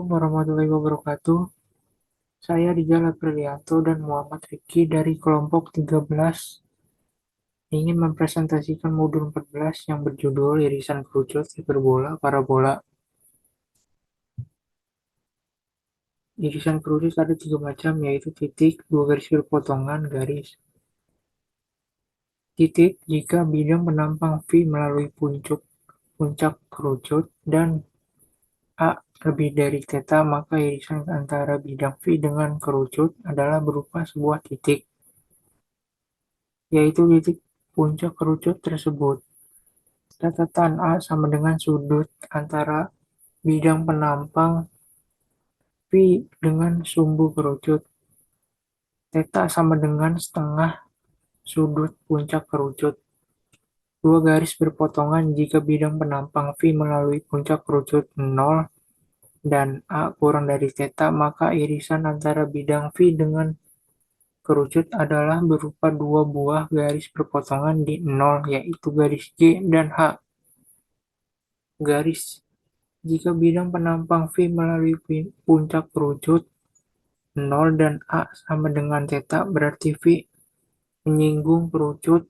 Assalamualaikum warahmatullahi wabarakatuh. Saya Rizal Aprilianto dan Muhammad Rifki dari kelompok 13 ingin mempresentasikan modul 14 yang berjudul irisan kerucut, hiperbola, parabola. Irisan kerucut ada 3 macam, yaitu titik, dua garis berpotongan, garis. Titik jika bidang penampang V melalui puncak kerucut dan A lebih dari theta, maka irisan antara bidang V dengan kerucut adalah berupa sebuah titik, yaitu titik puncak kerucut tersebut. Catatan A sama dengan sudut antara bidang penampang V dengan sumbu kerucut. Theta sama dengan setengah sudut puncak kerucut. Dua garis berpotongan jika bidang penampang V melalui puncak kerucut 0 dan A kurang dari theta, maka irisan antara bidang V dengan kerucut adalah berupa dua buah garis berpotongan di 0, yaitu garis G dan H. Garis jika bidang penampang V melalui puncak kerucut 0 dan A sama dengan theta, berarti V menyinggung kerucut,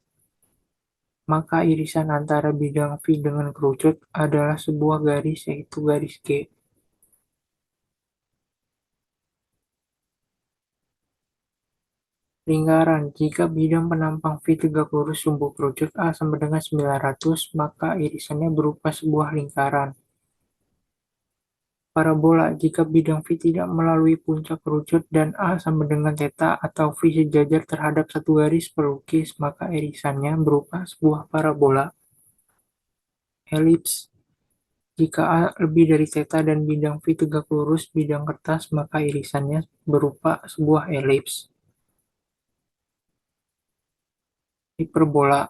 maka irisan antara bidang V dengan kerucut adalah sebuah garis, yaitu garis G. Lingkaran jika bidang penampang V tegak lurus sumbu kerucut A sama dengan 900, maka irisannya berupa sebuah lingkaran. Parabola jika bidang V tidak melalui puncak kerucut dan A sama dengan theta atau V sejajar terhadap satu garis pelukis, maka irisannya berupa sebuah parabola. Elips jika A lebih dari theta dan bidang V tegak lurus bidang kertas, maka irisannya berupa sebuah elips. Hiperbola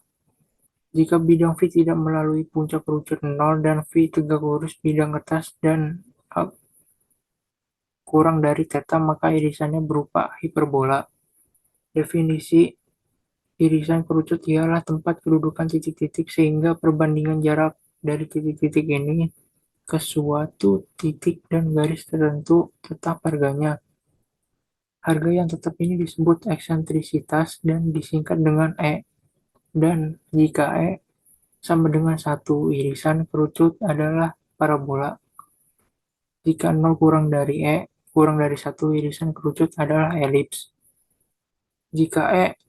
jika bidang V tidak melalui puncak kerucut 0 dan V tegak lurus bidang kertas dan A kurang dari theta, maka irisannya berupa hiperbola. Definisi irisan kerucut ialah tempat kedudukan titik-titik sehingga perbandingan jarak dari titik-titik ini ke suatu titik dan garis tertentu tetap harganya. Harga yang tetap ini disebut eksentrisitas dan disingkat dengan E. Dan jika E sama dengan 1, irisan kerucut adalah parabola. Jika 0 kurang dari E kurang dari 1, irisan kerucut adalah elips. Jika E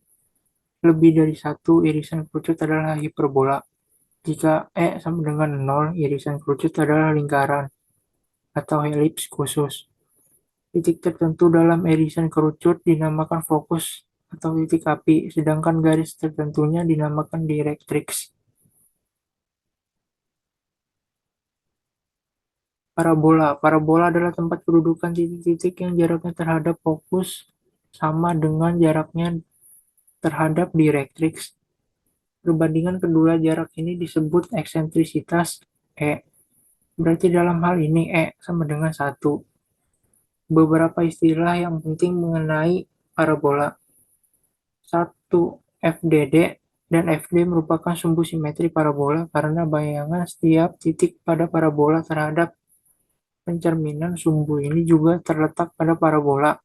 lebih dari 1, irisan kerucut adalah hiperbola. Jika E sama dengan 0, irisan kerucut adalah lingkaran atau helips khusus. Titik tertentu dalam irisan kerucut dinamakan fokus atau titik api, sedangkan garis tertentunya dinamakan directrix. Parabola. Parabola adalah tempat kedudukan titik-titik yang jaraknya terhadap fokus sama dengan jaraknya terhadap directrix. Perbandingan kedua jarak ini disebut eksentrisitas E. Berarti dalam hal ini E sama dengan 1. Beberapa istilah yang penting mengenai parabola. 1. FDD dan FD merupakan sumbu simetri parabola karena bayangan setiap titik pada parabola terhadap pencerminan sumbu ini juga terletak pada parabola.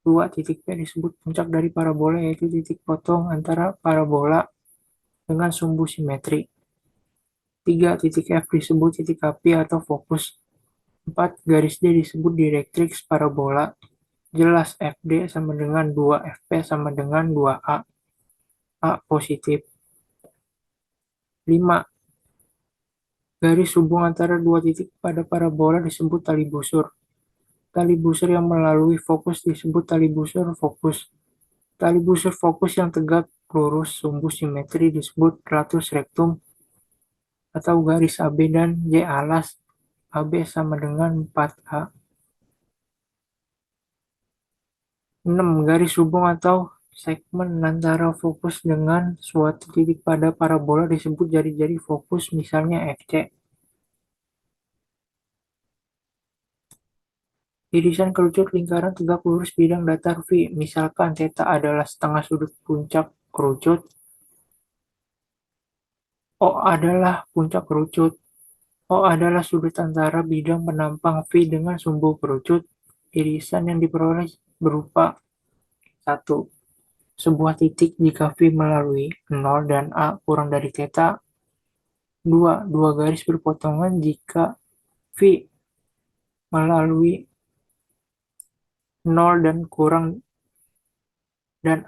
2. Titik P disebut puncak dari parabola, yaitu titik potong antara parabola dengan sumbu simetri. 3. Titik F disebut titik api atau fokus. 4. Garis D disebut directrix parabola. Jelas FD sama dengan 2, FP sama dengan 2A. A positif. 5. Garis hubung antara dua titik pada parabola disebut tali busur. Tali busur yang melalui fokus disebut tali busur fokus. Tali busur fokus yang tegak lurus sumbu simetri disebut latus rectum atau garis AB dan J alas. AB sama dengan 4A. 6. Garis hubung atau segmen antara fokus dengan suatu titik pada parabola disebut jari-jari fokus, misalnya FC. Irisan kerucut lingkaran tegak lurus bidang datar V, misalkan theta adalah setengah sudut puncak kerucut, O adalah puncak kerucut, O adalah sudut antara bidang penampang V dengan sumbu kerucut. Irisan yang diperoleh berupa 1. Sebuah titik jika V melalui 0 dan A kurang dari theta. 2. Dua garis berpotongan jika V melalui 0 dan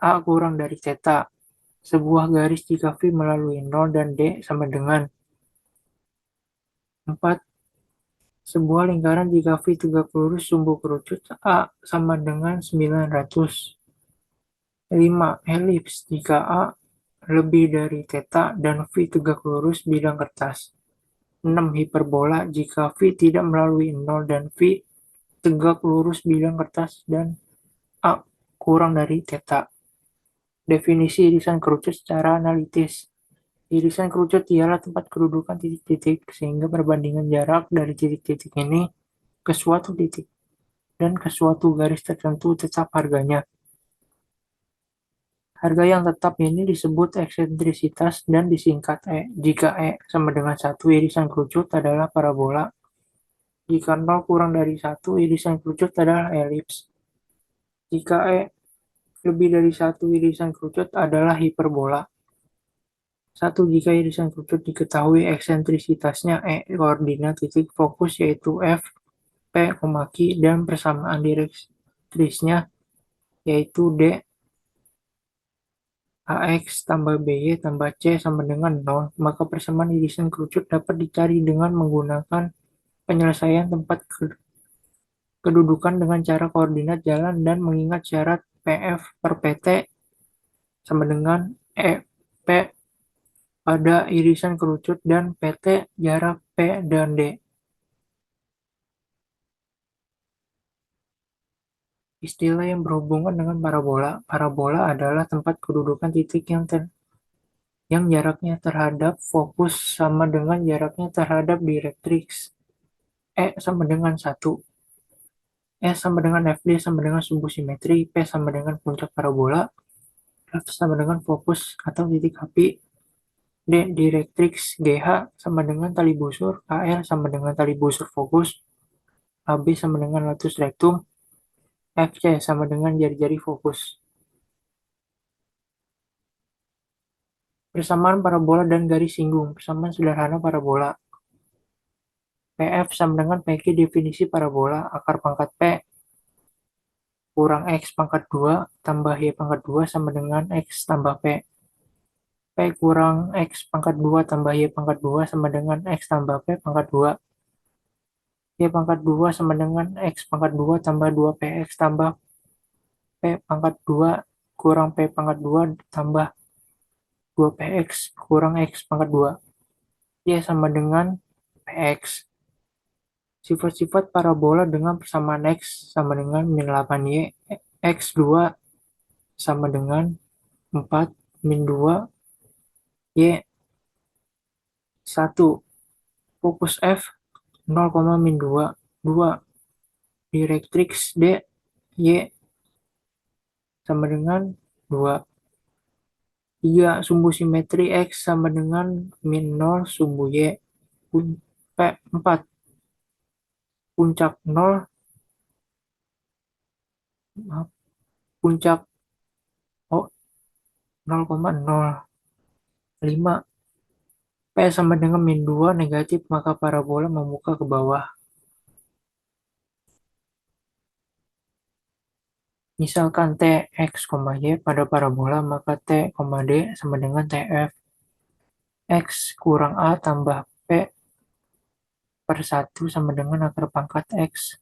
A kurang dari theta. Sebuah garis jika V melalui 0 dan D sama dengan 4. Sebuah lingkaran jika V tegak lurus sumbu kerucut A sama dengan 900. 5. Elips jika A lebih dari theta dan V tegak lurus bidang kertas. 6. Hiperbola jika V tidak melalui 0 dan V tegak lurus bidang kertas dan A kurang dari theta. Definisi irisan kerucut secara analitis. Irisan kerucut ialah tempat kedudukan titik-titik sehingga perbandingan jarak dari titik-titik ini ke suatu titik dan ke suatu garis tertentu tetap harganya. Harga yang tetap ini disebut eksentrisitas dan disingkat E. Jika E sama dengan 1, irisan kerucut adalah parabola. Jika 0 kurang dari 1, irisan kerucut adalah elips. Jika E lebih dari 1, irisan kerucut adalah hiperbola. 1. Jika irisan kerucut diketahui eksentrisitasnya E, koordinat titik fokus yaitu F, P, Q, dan persamaan direktrisnya yaitu D, AX tambah BY tambah C sama dengan 0, maka persamaan irisan kerucut dapat dicari dengan menggunakan penyelesaian tempat kedudukan dengan cara koordinat jalan dan mengingat syarat PF per PT sama dengan EP pada irisan kerucut dan PT jarak P dan D. Istilah yang berhubungan dengan parabola. Parabola adalah tempat kedudukan titik yang jaraknya terhadap fokus sama dengan jaraknya terhadap direktriks. E sama dengan 1. S sama dengan FD sama dengan sumbu simetri. P sama dengan puncak parabola. F sama dengan fokus atau titik api. D. Direktriks. GH sama dengan tali busur. KL sama dengan tali busur fokus. AB sama dengan latus rektum. FC sama dengan jari-jari fokus. Persamaan parabola dan garis singgung. Persamaan sederhana parabola. PF sama dengan PQ definisi parabola. Akar pangkat P kurang X pangkat 2 tambah Y pangkat 2 sama dengan X tambah P. P kurang X pangkat 2 tambah Y pangkat 2 sama dengan X tambah P pangkat 2. Y pangkat 2 sama dengan X pangkat 2 tambah 2PX tambah P pangkat 2 kurang P pangkat 2 tambah 2PX kurang X pangkat 2. Y sama dengan PX. Sifat-sifat parabola dengan persamaan X sama dengan min 8Y, X2 sama dengan 4, min 2, Y 1. Fokus F 0, min 2. 2. Direktriks D, Y sama dengan 2. 3. Sumbu simetri X sama dengan min 0 sumbu Y. 4. Puncak 0, puncak O 0,0. 5. P sama dengan min 2 negatif maka parabola membuka ke bawah. Misalkan T, X, Y pada parabola maka T, D sama dengan TF. X kurang A tambah P per 1 sama dengan akar pangkat X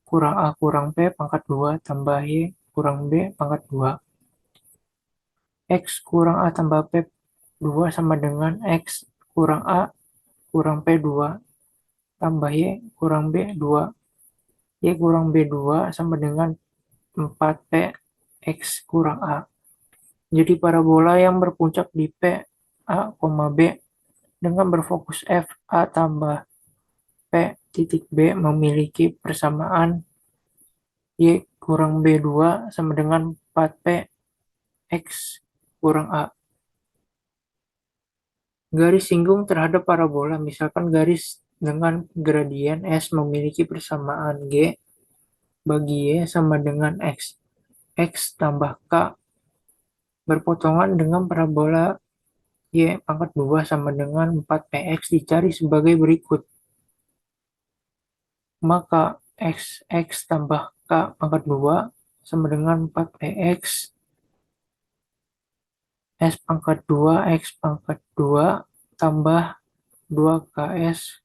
kurang A kurang P pangkat 2 tambah Y kurang B pangkat 2. X kurang A tambah P 2 sama dengan X kurang A kurang P 2 tambah Y kurang B 2. Y kurang B 2 sama dengan 4P X kurang A. Jadi parabola yang berpuncak di P, A, B dengan berfokus F, A tambah P titik B memiliki persamaan Y kurang B2 sama dengan 4P X kurang A. Garis singgung terhadap parabola, misalkan garis dengan gradien S memiliki persamaan G bagi Y sama dengan X. X tambah K berpotongan dengan parabola Y pangkat 2 sama dengan 4px dicari sebagai berikut. Maka X tambah K pangkat 2 sama dengan 4px S pangkat 2 X pangkat 2 tambah 2ks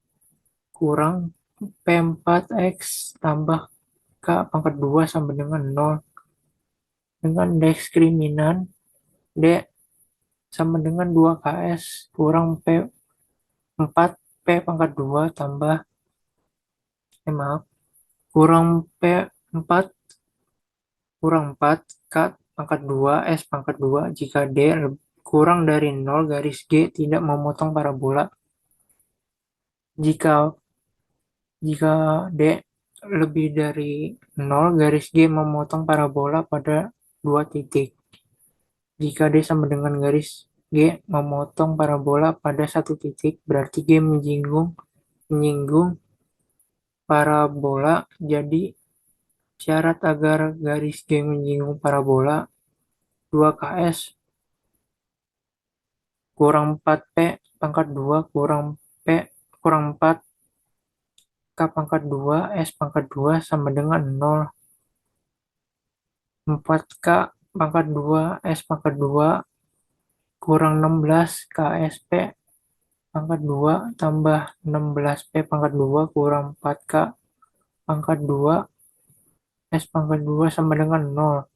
kurang P4X tambah K pangkat 2 sama dengan 0 dengan diskriminan D sama dengan 2ks kurang P4 P pangkat 2 tambah maaf kurang P4 kurang 4 K pangkat 2 S pangkat 2 jika D kurang dari 0 garis G tidak memotong parabola. Jika jika D lebih dari 0 garis G memotong parabola pada dua titik. Jika D sama dengan garis G memotong parabola pada satu titik, berarti G menyinggung parabola. Jadi syarat agar garis G menyinggung parabola 2ks kurang 4p pangkat 2 kurang p kurang 4 k pangkat 2 s pangkat 2 sama dengan 0. 4k pangkat 2 s pangkat 2 kurang 16 ksp pangkat 2 tambah 16p pangkat 2 kurang 4k pangkat 2 s pangkat 2 sama dengan 0.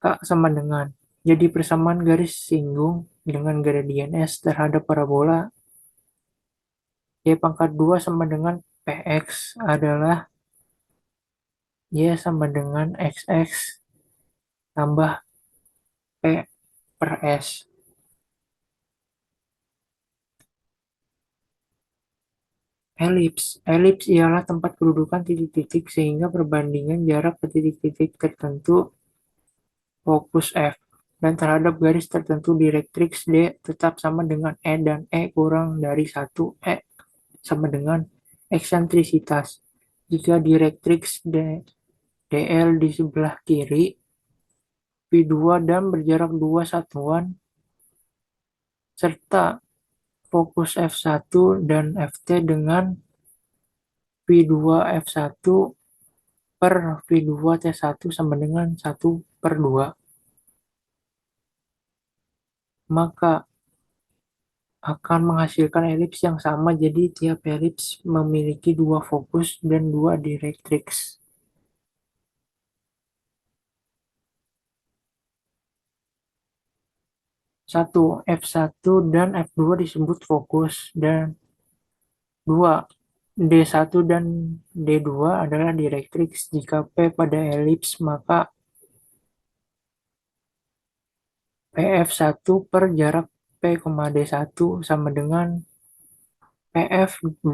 K sama dengan. Jadi persamaan garis singgung dengan gradien S terhadap parabola Y pangkat 2 sama dengan Px adalah Y sama dengan Xx tambah P per S. Elips. Elips ialah tempat kedudukan titik-titik sehingga perbandingan jarak ke titik-titik tertentu fokus F dan terhadap garis tertentu direktrix D tetap sama dengan E dan E kurang dari 1 E sama dengan eksentrisitas. Jika direktrix DL di sebelah kiri P2 dan berjarak 2 satuan serta fokus F1 dan FT dengan V2 F1 per V2 T1 sama dengan 1 per 2. Maka akan menghasilkan elips yang sama, jadi tiap elips memiliki dua fokus dan dua direktrix. Satu, F1 dan F2 disebut fokus, dan 2, D1 dan D2 adalah direktrix. Jika P pada elips, maka PF1 per jarak P, D1 sama dengan PF2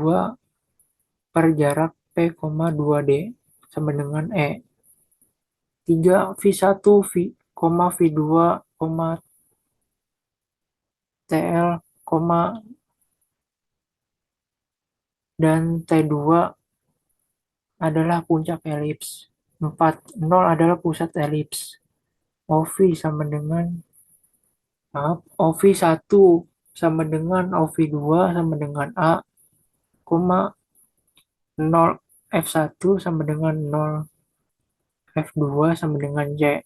per jarak P, 2D sama dengan E. 3 V1 V2, TL, dan T2 adalah puncak elips. 4, 0 adalah pusat elips. OV sama dengan OV1 sama dengan OV2 sama dengan A, 0 F1 sama dengan 0 F2 sama dengan C.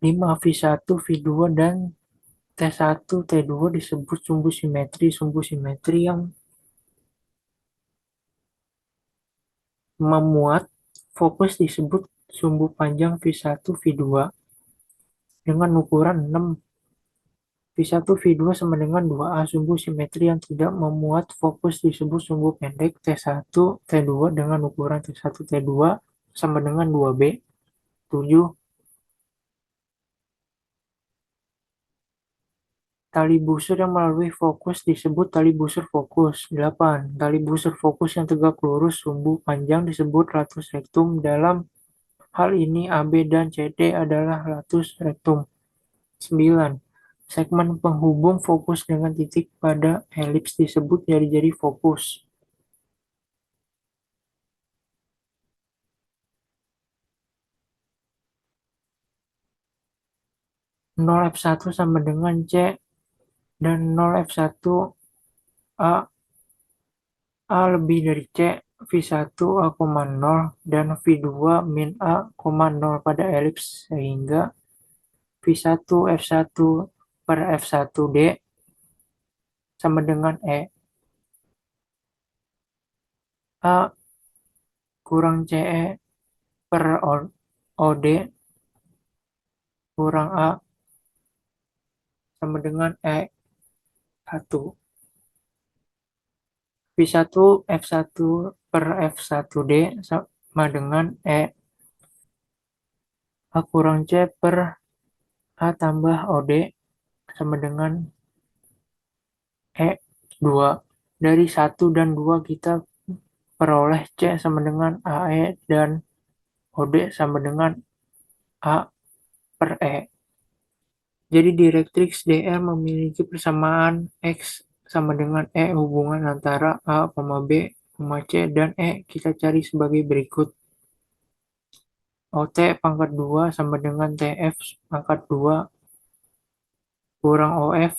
5 V1 V2 dan T1 T2 disebut sumbu simetri. Sumbu simetri yang memuat fokus disebut sumbu panjang V1 V2 dengan ukuran 6. V1 V2 sama dengan 2A. Sumbu simetri yang tidak memuat fokus disebut sumbu pendek T1 T2 dengan ukuran T1 T2 sama dengan 2B. 7. Tali busur yang melalui fokus disebut tali busur fokus. 8. Tali busur fokus yang tegak lurus sumbu panjang disebut latus rectum. Dalam hal ini AB dan CD adalah latus rectum. 9. Segmen penghubung fokus dengan titik pada elips disebut jari-jari fokus. 0F1 sama dengan C dan 0F1 A lebih dari C, V1 A, 0 dan V2 min A, 0 pada elips sehingga V1 F1 per F1D sama dengan E. A kurang CE per OD kurang A sama dengan E1. V1 F1 per F1D sama dengan E. A kurang C per A tambah OD sama dengan E2. Dari 1 dan 2 kita peroleh C sama dengan AE dan OD sama dengan A per E. Jadi direktriks DR memiliki persamaan X sama dengan E. Hubungan antara A, B, C, dan E kita cari sebagai berikut. OT pangkat 2 sama dengan TF pangkat 2 kurang OF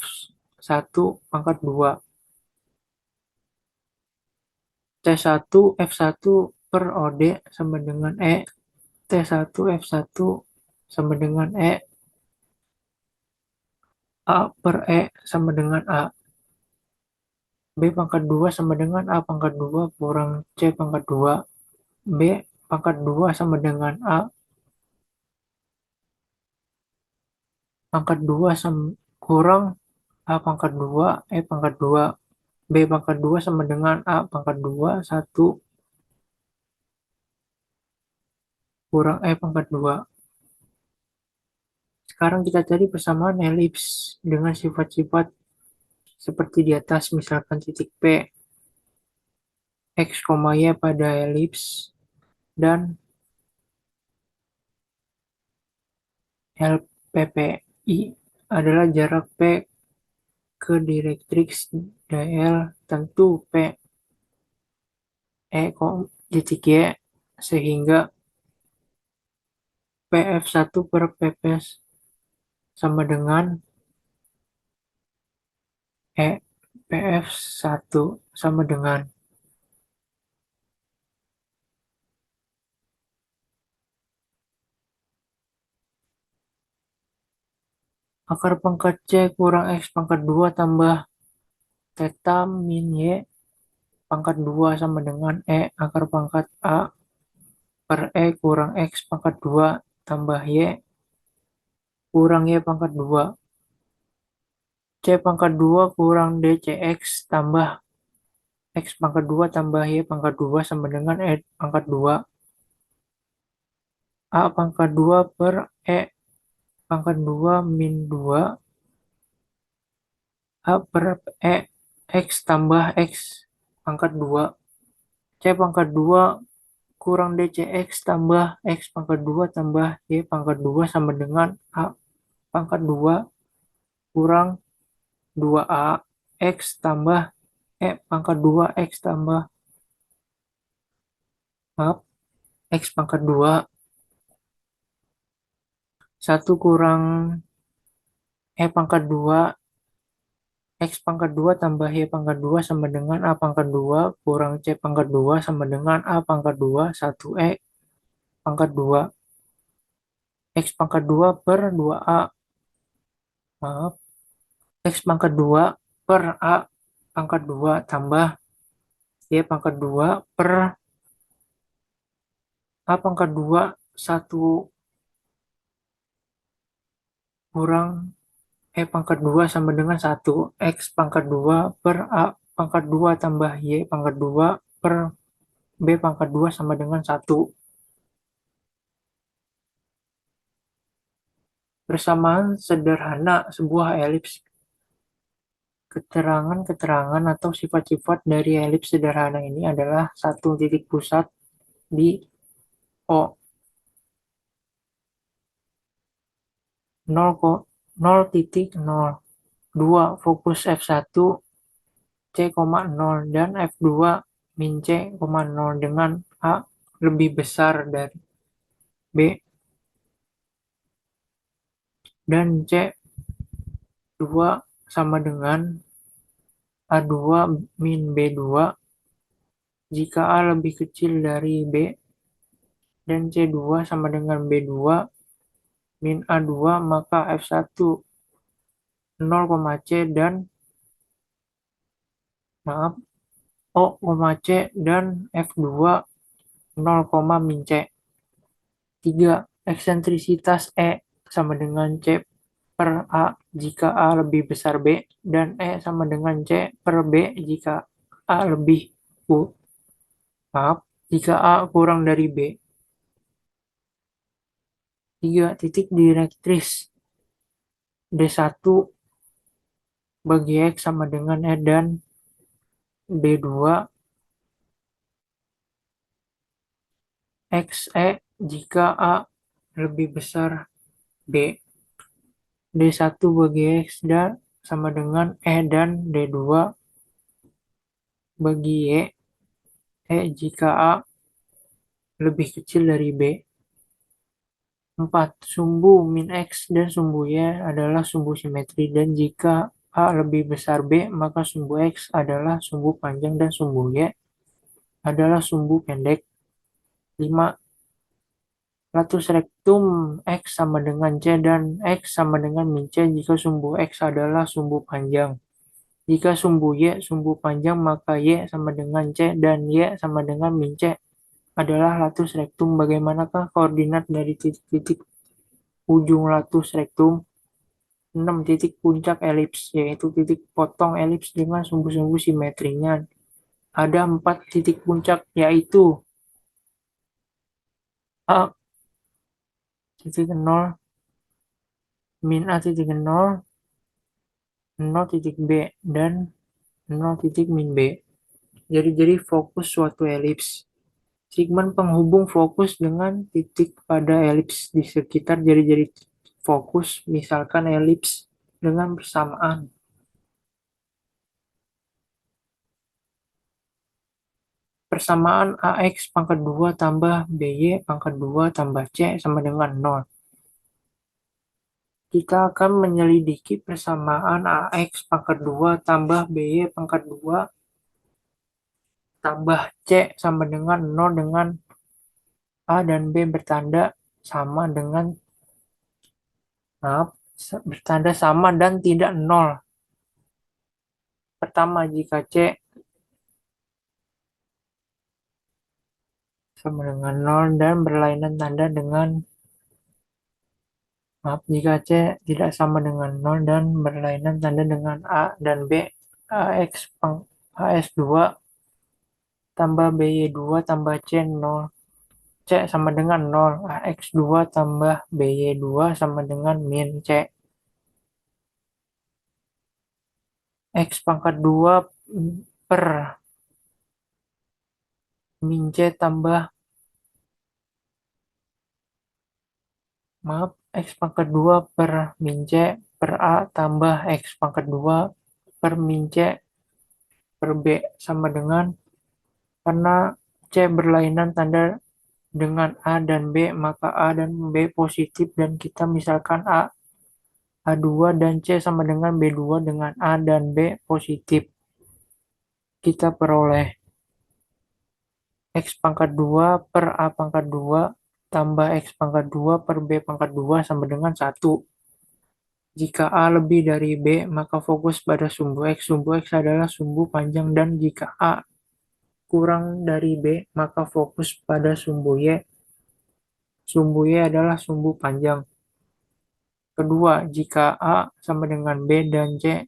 1 pangkat 2. T1 F1 per OD sama dengan E. T1 F1 sama dengan E. A per E sama dengan A. B pangkat 2 sama dengan A pangkat 2 kurang C pangkat 2. B pangkat 2 sama dengan A pangkat 2 kurang A pangkat 2 E pangkat 2. B pangkat 2 sama dengan A pangkat 2 1 kurang E pangkat 2. Sekarang kita cari persamaan elips dengan sifat-sifat seperti di atas, misalkan titik P, X, Y pada elips, dan LPPI adalah jarak P ke direktriks DL. Tentu P, E, titik Y, sehingga PF1 per PP sama dengan E. PF1 sama dengan akar pangkat C kurang X pangkat 2 tambah theta min Y pangkat 2 sama dengan E. Akar pangkat A per E kurang X pangkat 2 tambah Y kurang Y pangkat 2. C pangkat 2 kurang DCX tambah X pangkat 2 tambah Y pangkat 2 sama dengan E pangkat 2. A pangkat 2 per E pangkat 2 min 2 A per E X tambah X pangkat 2. C pangkat 2 kurang DCX tambah X pangkat 2 tambah Y pangkat 2 sama dengan A pangkat 2 kurang 2A X tambah E pangkat 2 X tambah X pangkat 2 1 kurang E pangkat 2 X pangkat 2 tambah Y pangkat 2 sama dengan A pangkat 2 kurang C pangkat 2 sama dengan A pangkat 2 1 E pangkat 2 X pangkat 2 per 2A X pangkat 2 per A pangkat 2 tambah Y pangkat 2 per A pangkat 2 1 kurang E pangkat 2 sama dengan 1 X pangkat 2 per A pangkat 2 tambah Y pangkat 2 per B pangkat 2 sama dengan 1. Persamaan sederhana sebuah elips. Keterangan-keterangan atau sifat-sifat dari elips sederhana ini adalah satu titik pusat di O, 0,0 2. Fokus F1 C, 0 dan F2 min C, 0 dengan A lebih besar dari B dan C2 sama dengan A2 min B2 jika A lebih kecil dari B dan C2 sama dengan B2 min A2 maka F1 0, C dan maaf O, C dan F2 0, min C. 3. Eksentrisitas E sama dengan C per A jika A lebih besar B dan E sama dengan C per B jika A lebih maaf jika A kurang dari B. 3. Titik direktris D1 bagi X sama dengan E dan D2 XE jika A lebih besar B. D1 bagi X dan sama dengan E dan D2 bagi Y E jika A lebih kecil dari B. 4. Sumbu min X dan sumbu Y adalah sumbu simetri dan jika A lebih besar B maka sumbu X adalah sumbu panjang dan sumbu Y adalah sumbu pendek. 5. Latus rektum X sama dengan C dan X sama dengan min C jika sumbu X adalah sumbu panjang. Jika sumbu Y sumbu panjang maka Y sama dengan C dan Y sama dengan min C adalah latus rektum. Bagaimanakah koordinat dari titik-titik ujung latus rektum? 6. Titik puncak elips, yaitu titik potong elips dengan sumbu-sumbu simetrinya. Ada 4 titik puncak, yaitu A titik 0, min A titik 0, 0 titik B, dan 0 titik min B. Jadi fokus suatu elips. Segmen penghubung fokus dengan titik pada elips di sekitar jari-jari fokus, misalkan elips dengan persamaan persamaan AX pangkat 2 tambah BY pangkat 2 tambah C sama dengan 0. Kita akan menyelidiki persamaan AX pangkat 2 tambah BY pangkat 2 tambah C sama dengan 0 dengan A dan B bertanda sama dengan bertanda sama dan tidak 0. Pertama, jika C sama dengan 0 dan berlainan tanda dengan jika C tidak sama dengan 0 dan berlainan tanda dengan A dan B, AX2 tambah BY2 tambah C 0. C sama dengan 0. AX2 tambah BY2 sama dengan min C. X pangkat 2 per min C tambah X pangkat 2 per min C per A tambah X pangkat 2 per min C per B sama dengan, karena C berlainan tanda dengan A dan B, maka A dan B positif dan kita misalkan A2 dan C sama dengan B2 dengan A dan B positif. Kita peroleh X pangkat 2 per A pangkat 2 tambah X pangkat 2 per B pangkat 2 sama dengan 1. Jika A lebih dari B, maka fokus pada sumbu X. Sumbu X adalah sumbu panjang dan jika A kurang dari B, maka fokus pada sumbu Y. Sumbu Y adalah sumbu panjang. Kedua, jika A sama dengan B dan C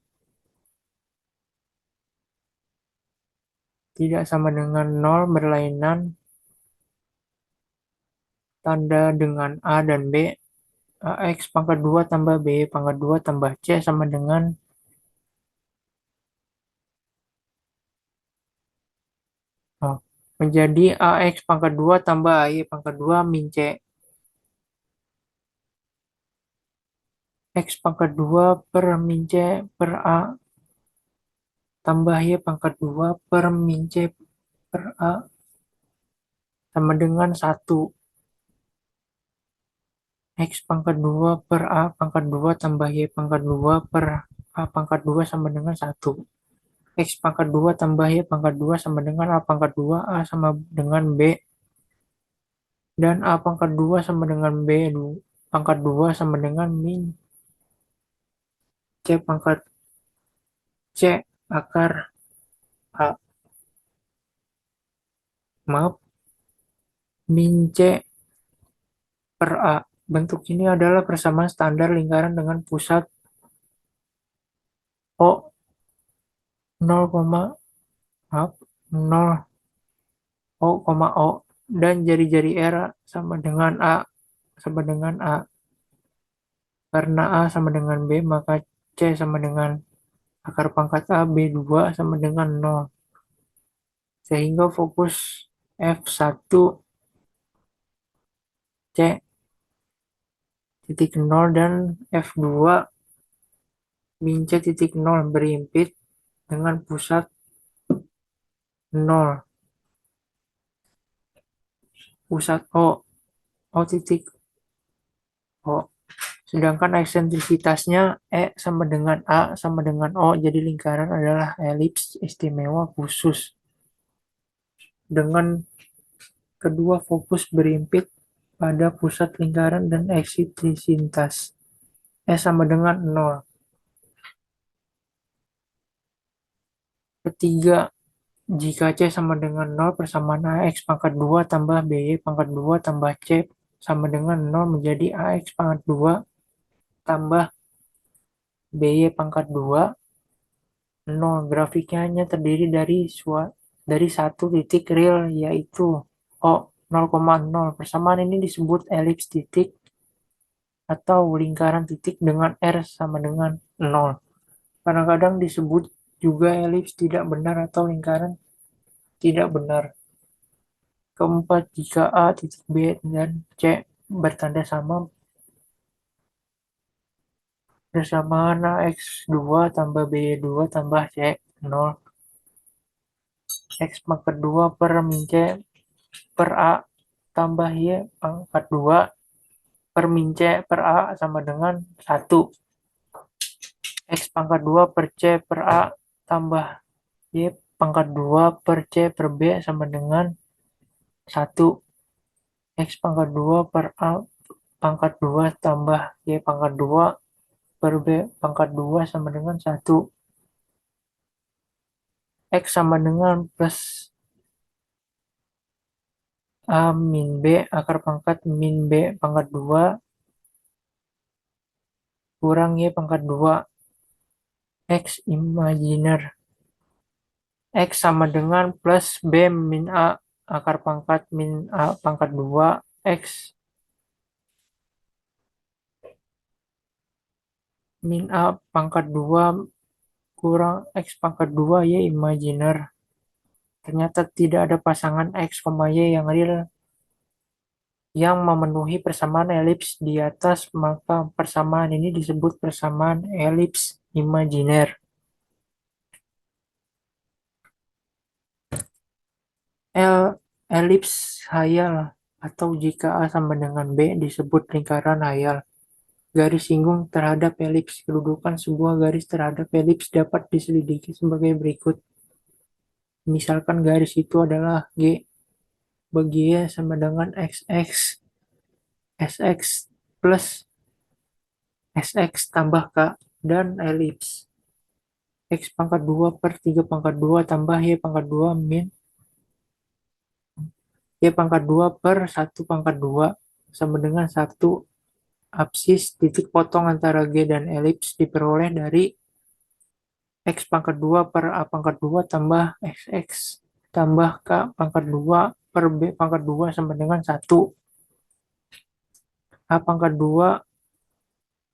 tidak sama dengan 0 berlainan tanda dengan A dan B, AX pangkat 2 tambah B pangkat 2 tambah C sama dengan menjadi AX pangkat 2 tambah AY pangkat 2 min C. X pangkat 2 per min C per A tambah Y pangkat 2 per min C per A sama dengan 1. X pangkat 2 per A pangkat 2 tambah Y pangkat 2 per A pangkat 2 sama dengan 1. X pangkat 2 tambah Y pangkat 2 sama dengan A pangkat 2, A sama dengan B, dan A pangkat 2 sama dengan B pangkat 2 sama dengan min C pangkat C akar A. Maaf, min C per A. Bentuk ini adalah persamaan standar lingkaran dengan pusat O 0, maaf, 0 O, O dan jari-jari R sama dengan A sama dengan A. Karena A sama dengan B, maka C sama dengan akar pangkat A, B2 sama dengan 0. Sehingga fokus F1 C titik 0 dan F2 min C titik 0 berimpit dengan pusat 0, pusat O titik O. Sedangkan eksentrisitasnya E sama dengan A sama dengan O, jadi lingkaran adalah elips istimewa khusus. Dengan kedua fokus berimpit pada pusat lingkaran dan eksentrisitas E sama dengan 0. Ketiga, jika C sama dengan 0, persamaan AX pangkat 2 tambah BY pangkat 2 tambah C sama dengan 0 menjadi AX pangkat 2 tambah BY pangkat 2 0. Grafiknya hanya terdiri dari satu titik real, yaitu O 0,0. Persamaan ini disebut elips titik atau lingkaran titik dengan R sama dengan 0. Kadang-kadang disebut juga elips tidak benar atau lingkaran tidak benar. Keempat, jika A titik B dan C bertanda sama, persamaan AX2 tambah BY2 tambah C 0. X pangkat 2 per min C per A tambah Y pangkat 2 per min C per A sama dengan 1. X pangkat 2 per C per A tambah Y pangkat 2 per C per B sama dengan 1. X pangkat 2 per A pangkat 2 tambah Y pangkat 2 per B pangkat 2 sama dengan 1. X sama dengan plus A min B akar pangkat min B pangkat 2 kurang Y pangkat 2. X imajiner. X sama dengan plus B min A akar pangkat min A pangkat 2 X min A pangkat 2 kurang X pangkat 2 Y imajiner. Ternyata tidak ada pasangan X, Y yang real yang memenuhi persamaan elips di atas, maka persamaan ini disebut persamaan elips imajiner. Elips hayal, atau jika A sama dengan B disebut lingkaran hayal. Garis singgung terhadap elips. Kedudukan sebuah garis terhadap elips dapat diselidiki sebagai berikut. Misalkan garis itu adalah G, bagi Y sama dengan XX, SX plus SX tambah K, dan elips. X pangkat 2 per 3 pangkat 2 tambah Y pangkat 2 min Y pangkat 2 per 1 pangkat 2 sama dengan 1. Absis titik potong antara G dan elips diperoleh dari X pangkat 2 per A pangkat 2 tambah XX tambah K pangkat 2 per B pangkat 2 sama dengan 1. A pangkat 2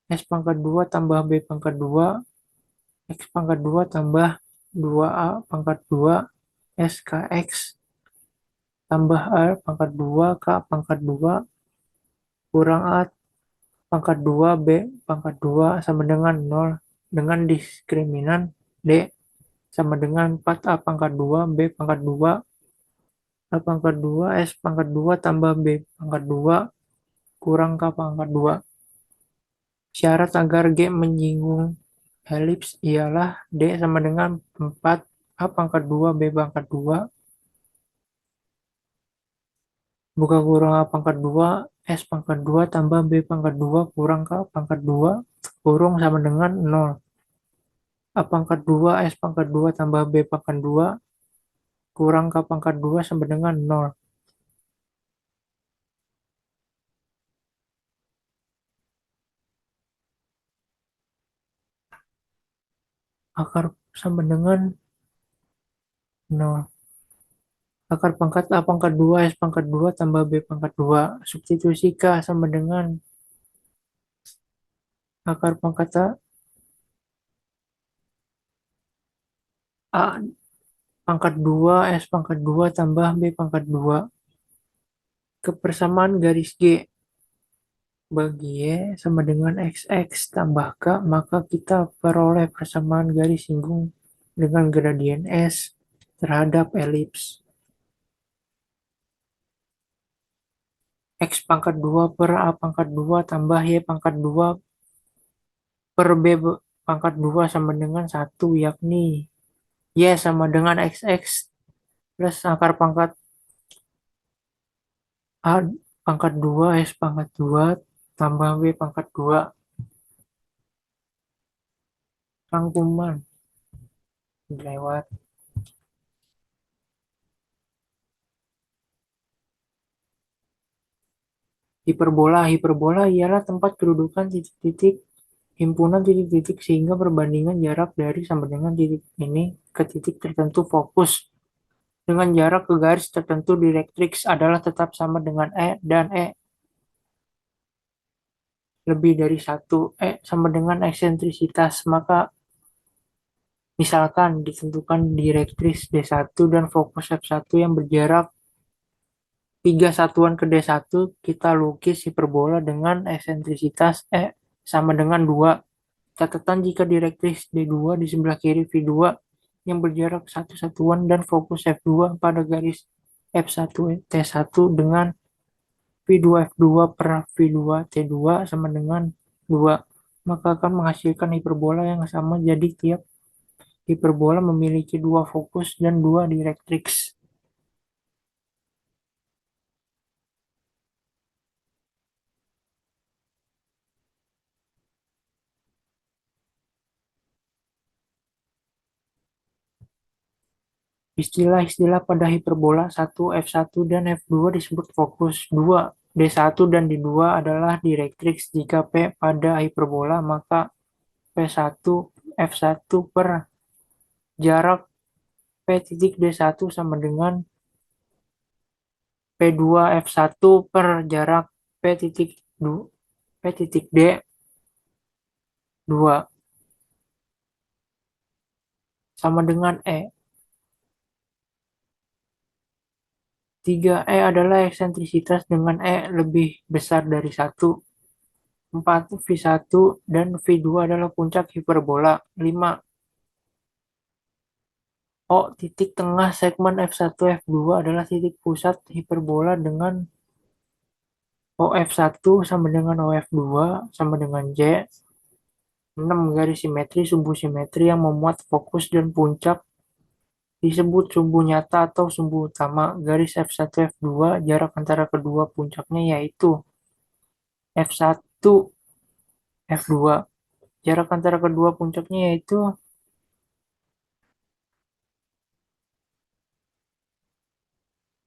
S pangkat 2 tambah B pangkat 2 X pangkat 2 tambah 2A pangkat 2 SKX tambah A pangkat 2 K pangkat 2 kurang A pangkat 2 B pangkat 2 sama dengan 0 dengan diskriminan D sama dengan 4A pangkat 2 B pangkat 2 A pangkat 2 S pangkat 2 tambah B pangkat 2 kurang K pangkat 2. Syarat agar G menyinggung elips ialah D sama dengan 4 A pangkat 2 B pangkat 2 buka kurang A pangkat 2 S pangkat 2 tambah B pangkat 2 kurang K pangkat 2 kurung sama dengan 0. A pangkat 2 S pangkat 2 tambah B pangkat 2 kurang K pangkat 2 sama dengan 0. Akar sama dengan 0. Akar pangkat A pangkat 2 S pangkat 2 tambah B pangkat 2. Substitusi K sama dengan akar pangkat A pangkat 2 S pangkat 2 tambah B pangkat 2. Kepersamaan garis G bagi Y sama dengan XX tambah K, maka kita peroleh persamaan garis singgung dengan gradien S terhadap elips. X pangkat 2 per A pangkat 2 tambah Y pangkat 2 per B pangkat 2 sama dengan 1, yakni Y sama dengan XX plus akar pangkat A pangkat 2 S pangkat 2 tambah B pangkat 2. Rangkuman lewat hiperbola. Hiperbola ialah tempat kedudukan titik-titik himpunan titik-titik sehingga perbandingan jarak dari sama dengan titik ini ke titik tertentu fokus dengan jarak ke garis tertentu direktrix adalah tetap sama dengan E dan E lebih dari 1. E sama dengan eksentrisitas, maka misalkan ditentukan direktris D1 dan fokus F1 yang berjarak 3 satuan ke D1, kita lukis hiperbola dengan eksentrisitas E sama dengan 2. Catatan jika direktris D2 di sebelah kiri V2 yang berjarak 1 satuan dan fokus F2 pada garis F1 T1 dengan V2 F2 per V2 T2 sama dengan 2, maka akan menghasilkan hiperbola yang sama. Jadi tiap hiperbola memiliki 2 fokus dan 2 direktrix. Istilah-istilah pada hiperbola 1, F1 dan F2 disebut fokus. 2, D1 dan D2 adalah direktrix. Jika P pada hiperbola, maka P1 F1 per jarak P titik D1 sama dengan P2 F1 per jarak P titik P titik D2 sama dengan E. 3. E adalah eksentrisitas dengan E lebih besar dari 1. 4. V1 dan V2 adalah puncak hiperbola. 5. O titik tengah segmen F1 F2 adalah titik pusat hiperbola dengan OF1 sama dengan OF2 sama dengan J. 6. Garis simetri sumbu simetri yang memuat fokus dan puncak disebut sumbu nyata atau sumbu utama. Garis F1 F2 jarak antara kedua puncaknya yaitu F1 F2. Jarak antara kedua puncaknya yaitu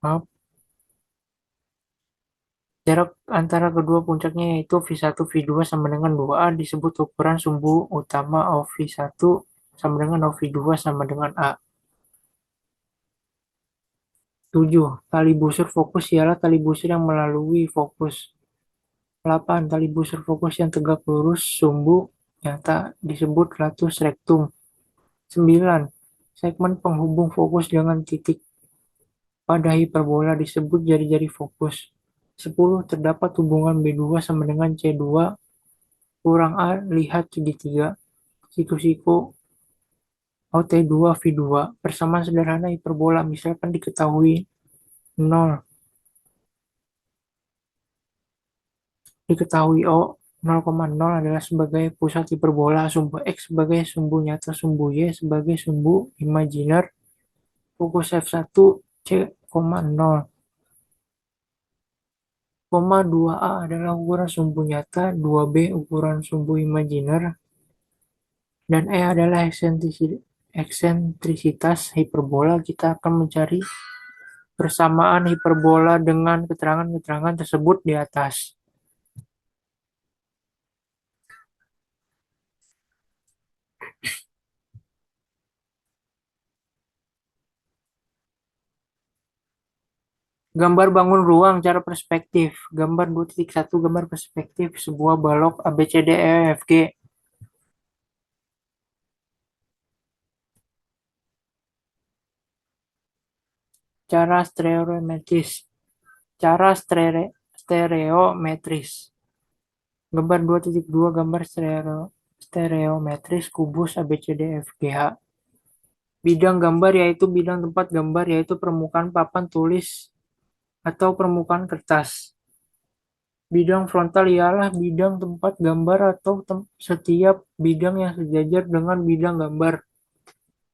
maaf, jarak antara kedua puncaknya yaitu V1 V2 sama dengan 2A disebut ukuran sumbu utama OV1 sama dengan OV2 sama dengan A. 7. Tali busur fokus ialah tali busur yang melalui fokus. 8. Tali busur fokus yang tegak lurus sumbu nyata disebut latus rectum. 9. Segmen penghubung fokus dengan titik pada hiperbola disebut jari-jari fokus. 10. Terdapat hubungan B2 sama dengan C2 kurang A, lihat segitiga. Siku-siku OT2 V2. Persamaan sederhana hiperbola. Misalkan diketahui 0. Diketahui O 0,0 adalah sebagai pusat hiperbola, sumbu X sebagai sumbu nyata, sumbu Y sebagai sumbu imajiner, fokus F1 C,0, 2A adalah ukuran sumbu nyata, 2B ukuran sumbu imajiner, dan E adalah eksentrisitas hiperbola. Kita akan mencari persamaan hiperbola dengan keterangan-keterangan tersebut di atas. Gambar bangun ruang, cara perspektif. Gambar 2.1, gambar perspektif sebuah balok ABCDEFG. Cara stereometris. Cara stereometris. Gambar 2.2, gambar stereometris kubus ABCDEFGH. Bidang gambar yaitu bidang tempat gambar, yaitu permukaan papan tulis atau permukaan kertas. Bidang frontal ialah bidang tempat gambar atau setiap bidang yang sejajar dengan bidang gambar.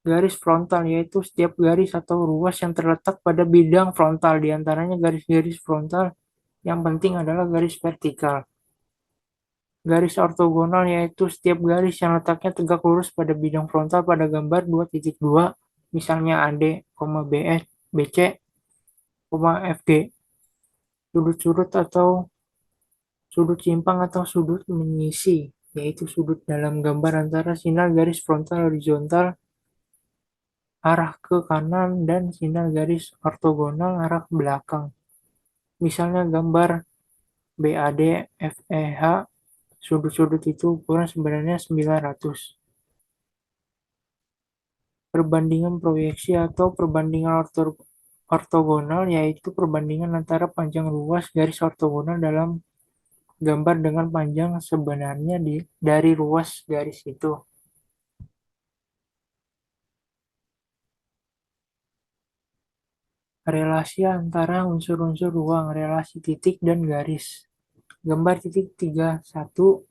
Garis frontal yaitu setiap garis atau ruas yang terletak pada bidang frontal. Di antaranya garis-garis frontal yang penting adalah garis vertikal. Garis ortogonal yaitu setiap garis yang letaknya tegak lurus pada bidang frontal pada gambar 2.2, misalnya AD, BS, BC, FG. Sudut-sudut atau sudut simpang atau sudut mengisi, yaitu sudut dalam gambar antara sinar garis frontal horizontal arah ke kanan dan sinar garis ortogonal arah ke belakang. Misalnya gambar BAD FEH, sudut-sudut itu ukuran sebenarnya 900. Perbandingan proyeksi atau perbandingan ortogonal yaitu perbandingan antara panjang luas garis ortogonal dalam gambar dengan panjang sebenarnya dari ruas garis itu. Relasi antara unsur-unsur ruang, relasi titik dan garis. Gambar titik 31,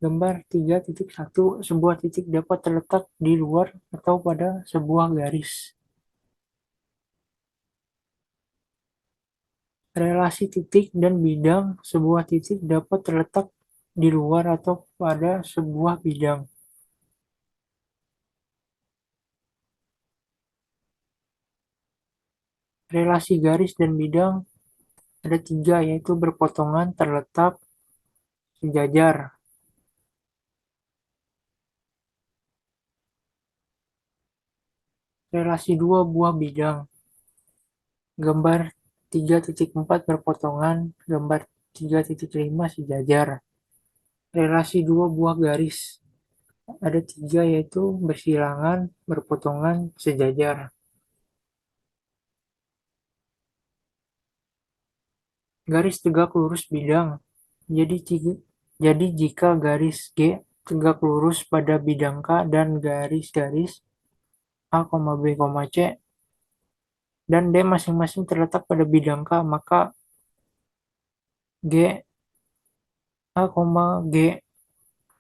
gambar 3.1, sebuah titik dapat terletak di luar atau pada sebuah garis. Relasi titik dan bidang, sebuah titik dapat terletak di luar atau pada sebuah bidang. Relasi garis dan bidang ada 3, yaitu berpotongan, terletak, sejajar. Relasi 2 buah bidang. Gambar 3.4 berpotongan, gambar 3.5 sejajar. Relasi 2 buah garis. Ada 3, yaitu bersilangan, berpotongan, sejajar. Garis tegak lurus bidang. Jadi jika garis G tegak lurus pada bidang K dan garis-garis A, B, C dan D masing-masing terletak pada bidang K, maka G A, G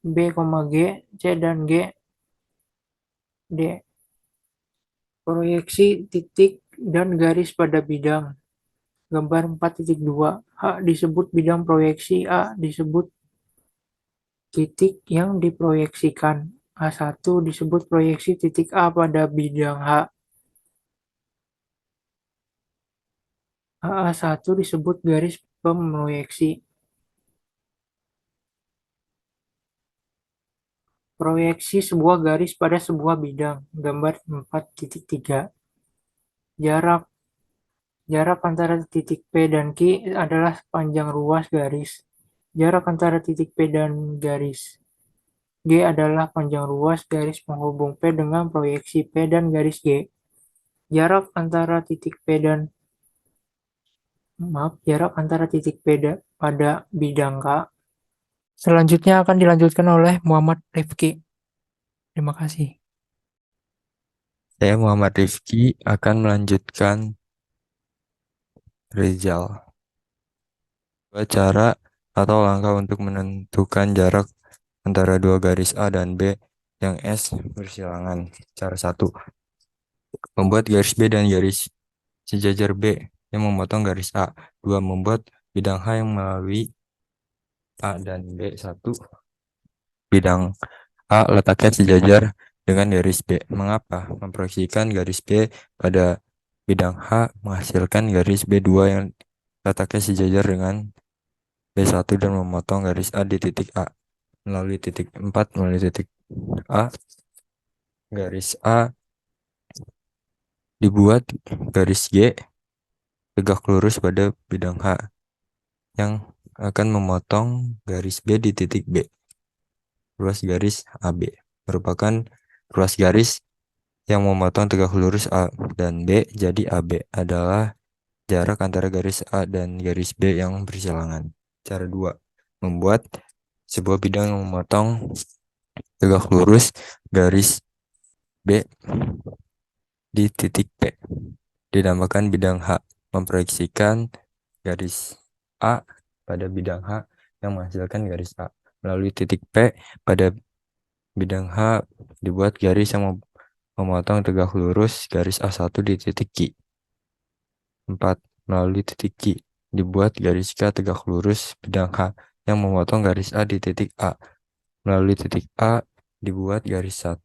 B, G C dan G D. Proyeksi titik dan garis pada bidang. Gambar 4.2. A disebut bidang proyeksi, A disebut titik yang diproyeksikan. A1 disebut proyeksi titik A pada bidang H. AA1 disebut garis pemroyeksi. Proyeksi sebuah garis pada sebuah bidang. Gambar 4.3. Jarak antara titik P dan Q adalah panjang ruas garis. Jarak antara titik P dan garis G adalah panjang ruas garis penghubung P dengan proyeksi P dan garis G. Jarak antara titik P pada bidang K Selanjutnya akan dilanjutkan oleh Muhammad Rifki. Terima kasih. Saya Muhammad Rifki akan melanjutkan Rizal. Dua cara atau langkah untuk menentukan jarak antara dua garis A dan B yang S bersilangan. Cara satu, membuat garis B dan garis sejajar B yang memotong garis A. Dua, membuat bidang H yang melalui A dan B. Satu, bidang A letaknya sejajar dengan garis B. Mengapa? Memproyeksikan garis B pada bidang H menghasilkan garis B2 yang letaknya sejajar dengan B1 dan memotong garis A di titik A. Melalui titik 4, melalui titik A, garis A dibuat garis G tegak lurus pada bidang H yang akan memotong garis B di titik B. Ruas garis AB merupakan ruas garis yang memotong tegak lurus A dan B, jadi AB adalah jarak antara garis A dan garis B yang bersilangan. Cara 2, membuat sebuah bidang yang memotong tegak lurus garis B di titik P. Dinamakan bidang H, memproyeksikan garis A pada bidang H yang menghasilkan garis A. Melalui titik P pada bidang H dibuat garis yang memotong tegak lurus garis A1 di titik Q. 4. Melalui titik Q dibuat garis K tegak lurus bidang H yang memotong garis A di titik A. Melalui titik A dibuat garis 1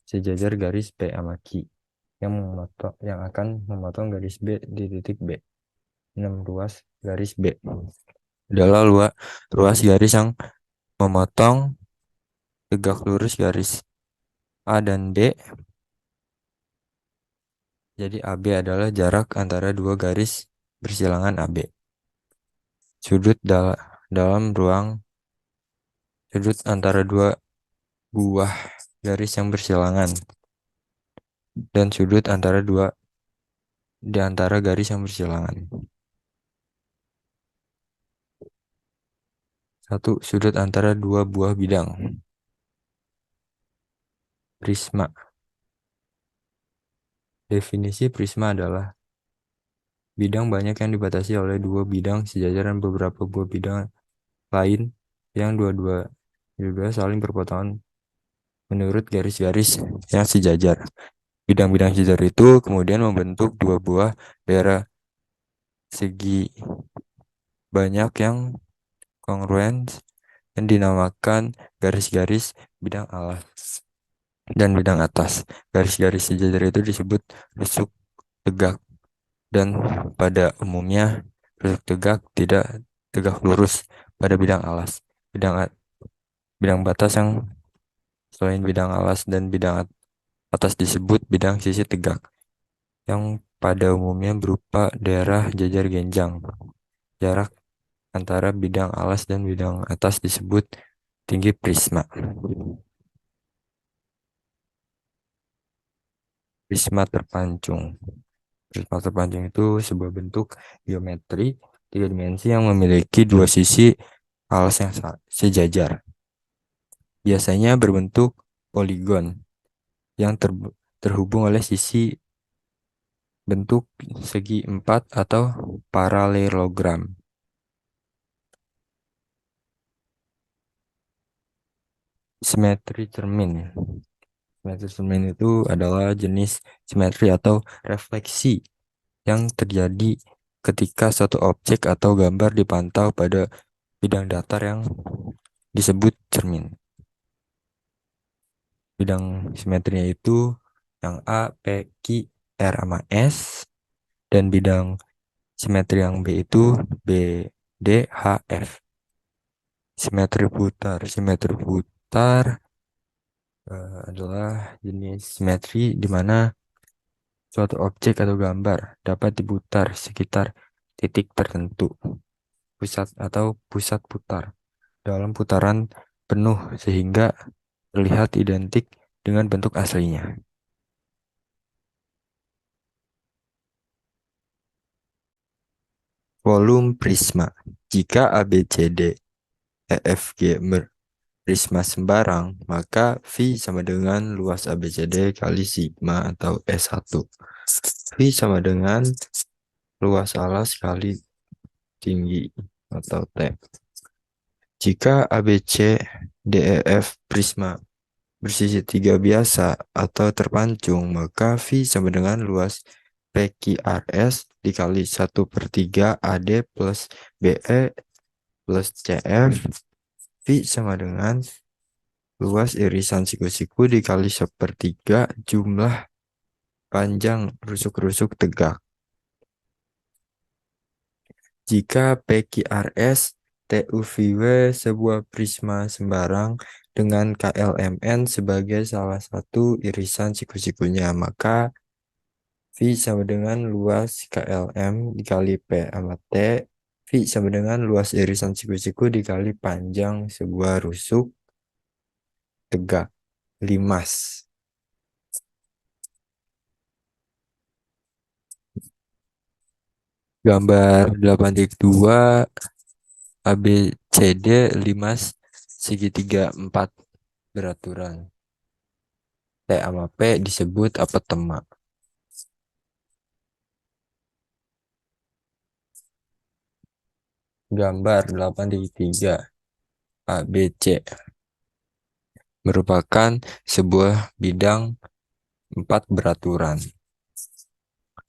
sejajar garis P sama Q yang akan memotong garis B di titik B. 6. Ruas garis B adalah ruas garis yang memotong tegak lurus garis A dan B. Jadi AB adalah jarak antara dua garis bersilangan AB. Sudut dalam ruang sudut antara dua buah garis yang bersilangan dan sudut antara dua di antara garis yang bersilangan. 1. Sudut antara dua buah bidang. Prisma. Definisi prisma adalah bidang banyak yang dibatasi oleh dua bidang sejajar dan beberapa buah bidang lain yang dua-dua saling berpotongan menurut garis-garis yang sejajar. Bidang-bidang sejajar itu kemudian membentuk dua buah daerah segi banyak yang kongruen yang dinamakan garis-garis bidang alas dan bidang atas. Garis-garis sejajar itu disebut rusuk tegak dan pada umumnya rusuk tegak tidak tegak lurus pada bidang alas. Bidang batas yang selain bidang alas dan bidang atas disebut bidang sisi tegak yang pada umumnya berupa daerah jajar genjang. Jarak antara bidang alas dan bidang atas disebut tinggi prisma. Prisma terpancung. Prisma terpancung itu sebuah bentuk geometri tiga dimensi yang memiliki dua sisi alas yang sejajar. Biasanya berbentuk poligon yang terhubung oleh sisi bentuk segi empat atau paralelogram. Simetri cermin. Simetri cermin itu adalah jenis simetri atau refleksi yang terjadi ketika suatu objek atau gambar dipantau pada bidang datar yang disebut cermin. Bidang simetrinya itu yang A, P, Q, R, sama S. Dan bidang simetri yang B itu B, D, H, F. Simetri putar. Simetri putar adalah jenis simetri di mana suatu objek atau gambar dapat diputar sekitar titik tertentu, pusat putar dalam putaran penuh sehingga terlihat identik dengan bentuk aslinya. Volume prisma. Jika ABCD EFG prisma sembarang, maka V sama dengan luas ABCD kali sigma atau S1. V sama dengan luas alas kali tinggi atau T. Jika ABC DEF prisma bersisi tiga biasa atau terpancung, maka V sama dengan luas PQRS dikali 1/3 AD plus BE plus CF. V sama dengan luas irisan siku-siku dikali 1/3 jumlah panjang rusuk-rusuk tegak. Jika PQRS TUVW sebuah prisma sembarang dengan KLMN sebagai salah satu irisan siku-sikunya, maka V sama dengan luas KLM dikali P sama T. V sama dengan luas irisan siku-siku dikali panjang sebuah rusuk tegak limas. Gambar 8.2 ABCD limas segitiga 4 beraturan. T sama P disebut apotema. Gambar 8.3 ABC merupakan sebuah bidang 4 beraturan.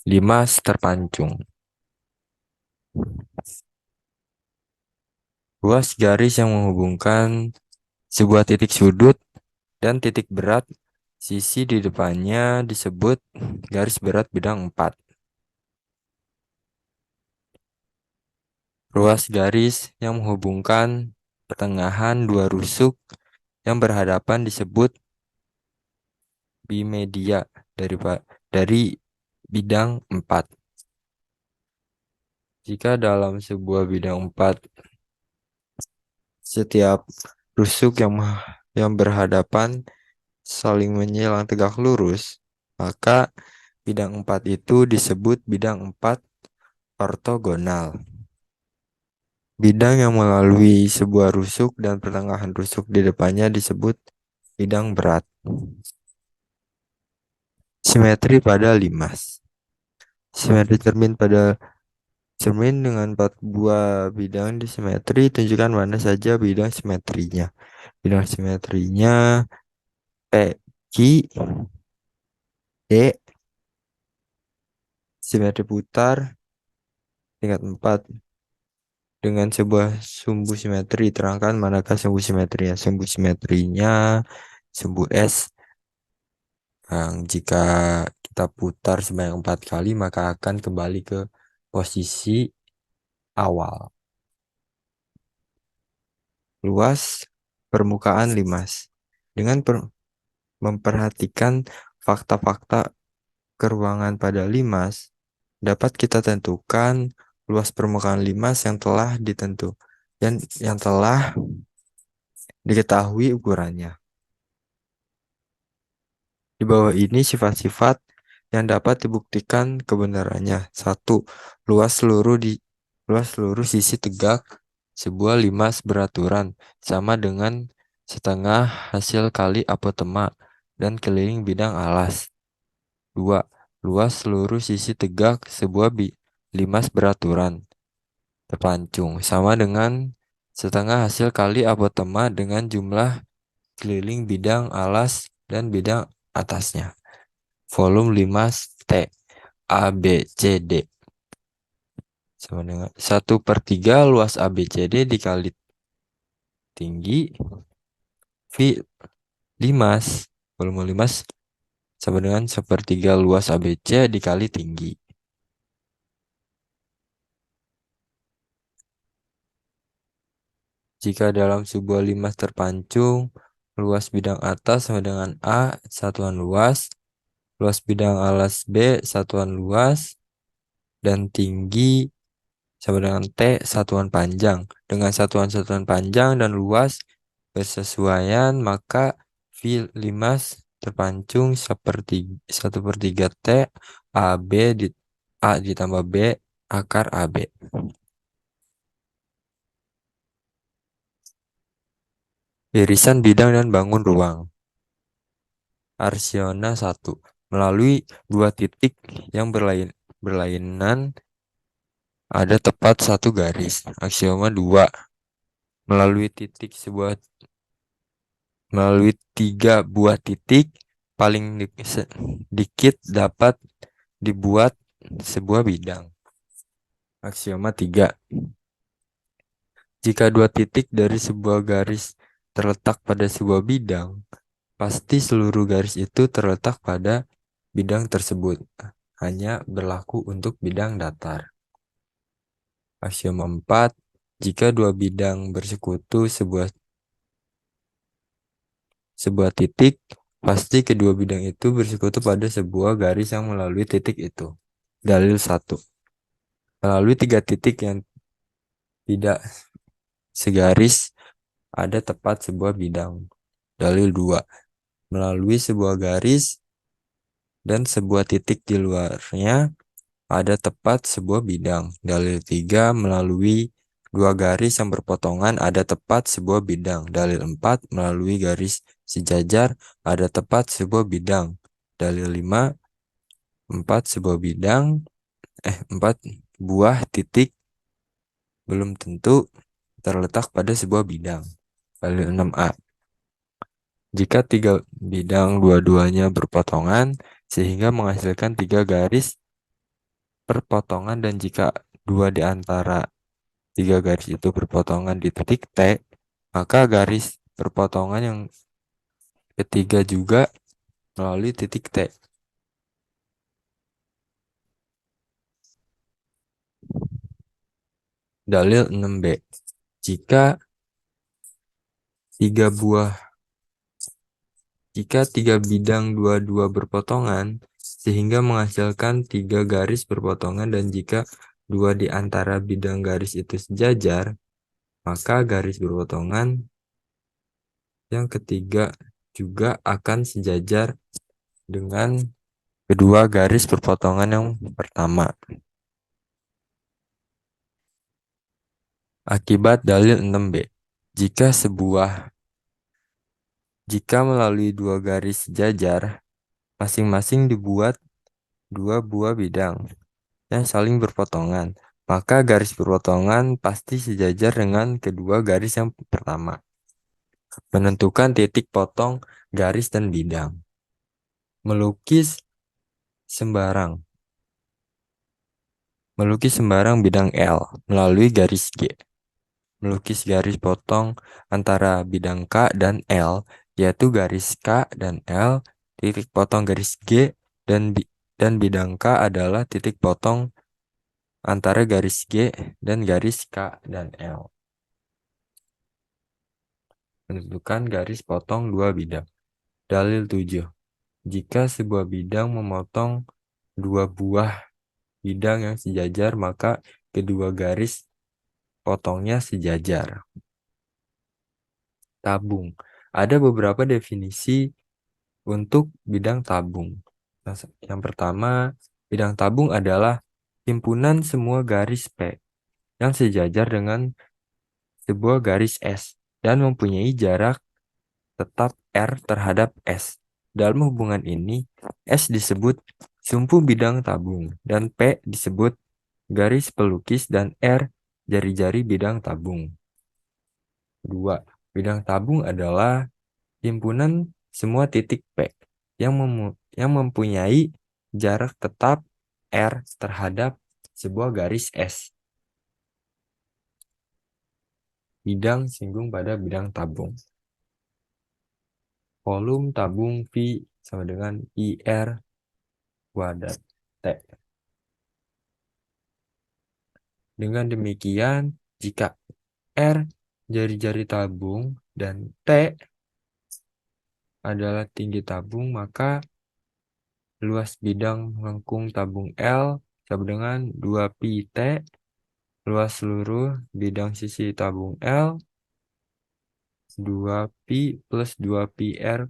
Limas terpancung. Ruas garis yang menghubungkan sebuah titik sudut dan titik berat, sisi di depannya disebut garis berat bidang 4. Ruas garis yang menghubungkan pertengahan dua rusuk yang berhadapan disebut bimedia dari bidang 4. Jika dalam sebuah bidang 4 setiap rusuk yang berhadapan saling menyilang tegak lurus, maka bidang 4 itu disebut bidang 4 ortogonal. Bidang yang melalui sebuah rusuk dan pertengahan rusuk di depannya disebut bidang berat. Simetri pada limas. Simetri cermin dengan 4 buah bidang di simetri, tunjukkan mana saja bidang simetrinya. Bidang simetrinya P, Q, D, simetri putar tingkat 4 dengan sebuah sumbu simetri. Terangkan manakah sumbu simetrinya. Sumbu simetrinya sumbu S yang jika kita putar sebanyak 4 kali maka akan kembali ke posisi awal. Luas permukaan limas. Dengan memperhatikan fakta-fakta keruangan pada limas, dapat kita tentukan luas permukaan limas yang telah yang telah diketahui ukurannya. Di bawah ini sifat-sifat yang dapat dibuktikan kebenarannya. 1. Luas seluruh sisi tegak sebuah limas beraturan sama dengan setengah hasil kali apotema dan keliling bidang alas. 2. Luas seluruh sisi tegak sebuah limas beraturan terpancung sama dengan setengah hasil kali apotema dengan jumlah keliling bidang alas dan bidang atasnya. Volume limas T A B C D sama dengan 1/3 luas ABCD dikali tinggi V limas, volume limas sama dengan 1/3 luas ABC dikali tinggi. Jika dalam sebuah limas terpancung, luas bidang atas sama dengan A satuan luas bidang alas B satuan luas, dan tinggi sama dengan T satuan panjang. Dengan satuan-satuan panjang dan luas bersesuaian, maka V limas terpancung 1/3 T A ditambah B akar AB. Irisan bidang dan bangun ruang. Arsiona 1. Melalui dua titik yang berlainan ada tepat satu garis. Aksioma 2. Melalui tiga buah titik paling sedikit dapat dibuat sebuah bidang. Aksioma 3. Jika dua titik dari sebuah garis terletak pada sebuah bidang, pasti seluruh garis itu terletak pada bidang tersebut. Hanya berlaku untuk bidang datar. Aksioma 4. Jika dua bidang bersekutu sebuah titik, pasti kedua bidang itu bersekutu pada sebuah garis yang melalui titik itu. Dalil 1. Melalui tiga titik yang tidak segaris ada tepat sebuah bidang. Dalil 2. Melalui sebuah garis dan sebuah titik di luarnya ada tepat sebuah bidang. Dalil 3. Melalui dua garis yang berpotongan ada tepat sebuah bidang. Dalil 4. Melalui garis sejajar ada tepat sebuah bidang. Dalil 5. 4 buah titik belum tentu terletak pada sebuah bidang. Dalil 6a. Jika tiga bidang dua-duanya berpotongan sehingga menghasilkan tiga garis perpotongan, dan jika dua di antara tiga garis itu berpotongan di titik T, maka garis perpotongan yang ketiga juga melalui titik T. Dalil 6b. Jika tiga buah Jika tiga bidang dua-dua berpotongan sehingga menghasilkan tiga garis berpotongan, dan jika dua di antara bidang garis itu sejajar, maka garis berpotongan yang ketiga juga akan sejajar dengan kedua garis berpotongan yang pertama. Akibat dalil 6b. Jika melalui dua garis sejajar, masing-masing dibuat dua buah bidang yang saling berpotongan, maka garis berpotongan pasti sejajar dengan kedua garis yang pertama. Menentukan titik potong garis dan bidang. Melukis sembarang bidang L melalui garis G. Melukis garis potong antara bidang K dan L, yaitu garis K dan L, titik potong garis G, dan bidang K adalah titik potong antara garis G dan garis K dan L. Menentukan garis potong dua bidang. Dalil 7. Jika sebuah bidang memotong dua buah bidang yang sejajar, maka kedua garis potongnya sejajar. Tabung. Ada beberapa definisi untuk bidang tabung. Yang pertama, bidang tabung adalah himpunan semua garis P yang sejajar dengan sebuah garis S dan mempunyai jarak tetap R terhadap S. Dalam hubungan ini, S disebut sumpu bidang tabung dan P disebut garis pelukis dan R jari-jari bidang tabung. 2. Bidang tabung adalah himpunan semua titik P yang mempunyai jarak tetap R terhadap sebuah garis S. Bidang singgung pada bidang tabung. Volum tabung V sama dengan IR kuadrat T. Dengan demikian, jika R jari-jari tabung dan T adalah tinggi tabung, maka luas bidang lengkung tabung L sama dengan 2pi T. Luas seluruh bidang sisi tabung L 2pi plus 2pi R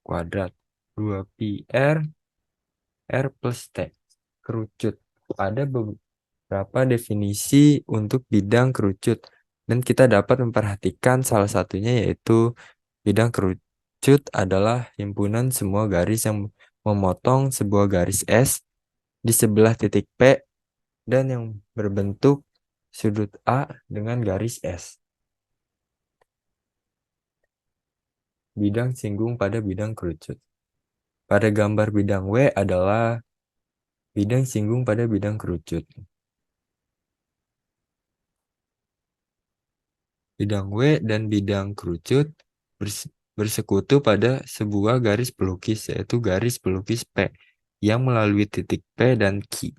kuadrat. 2pi R plus T. Kerucut. Ada beberapa definisi untuk bidang kerucut. Dan kita dapat memperhatikan salah satunya yaitu bidang kerucut adalah himpunan semua garis yang memotong sebuah garis S di sebelah titik P dan yang berbentuk sudut A dengan garis S. Bidang singgung pada bidang kerucut. Pada gambar bidang W adalah bidang singgung pada bidang kerucut. Bidang W dan bidang kerucut bersekutu pada sebuah garis pelukis, yaitu garis pelukis P yang melalui titik P dan Q.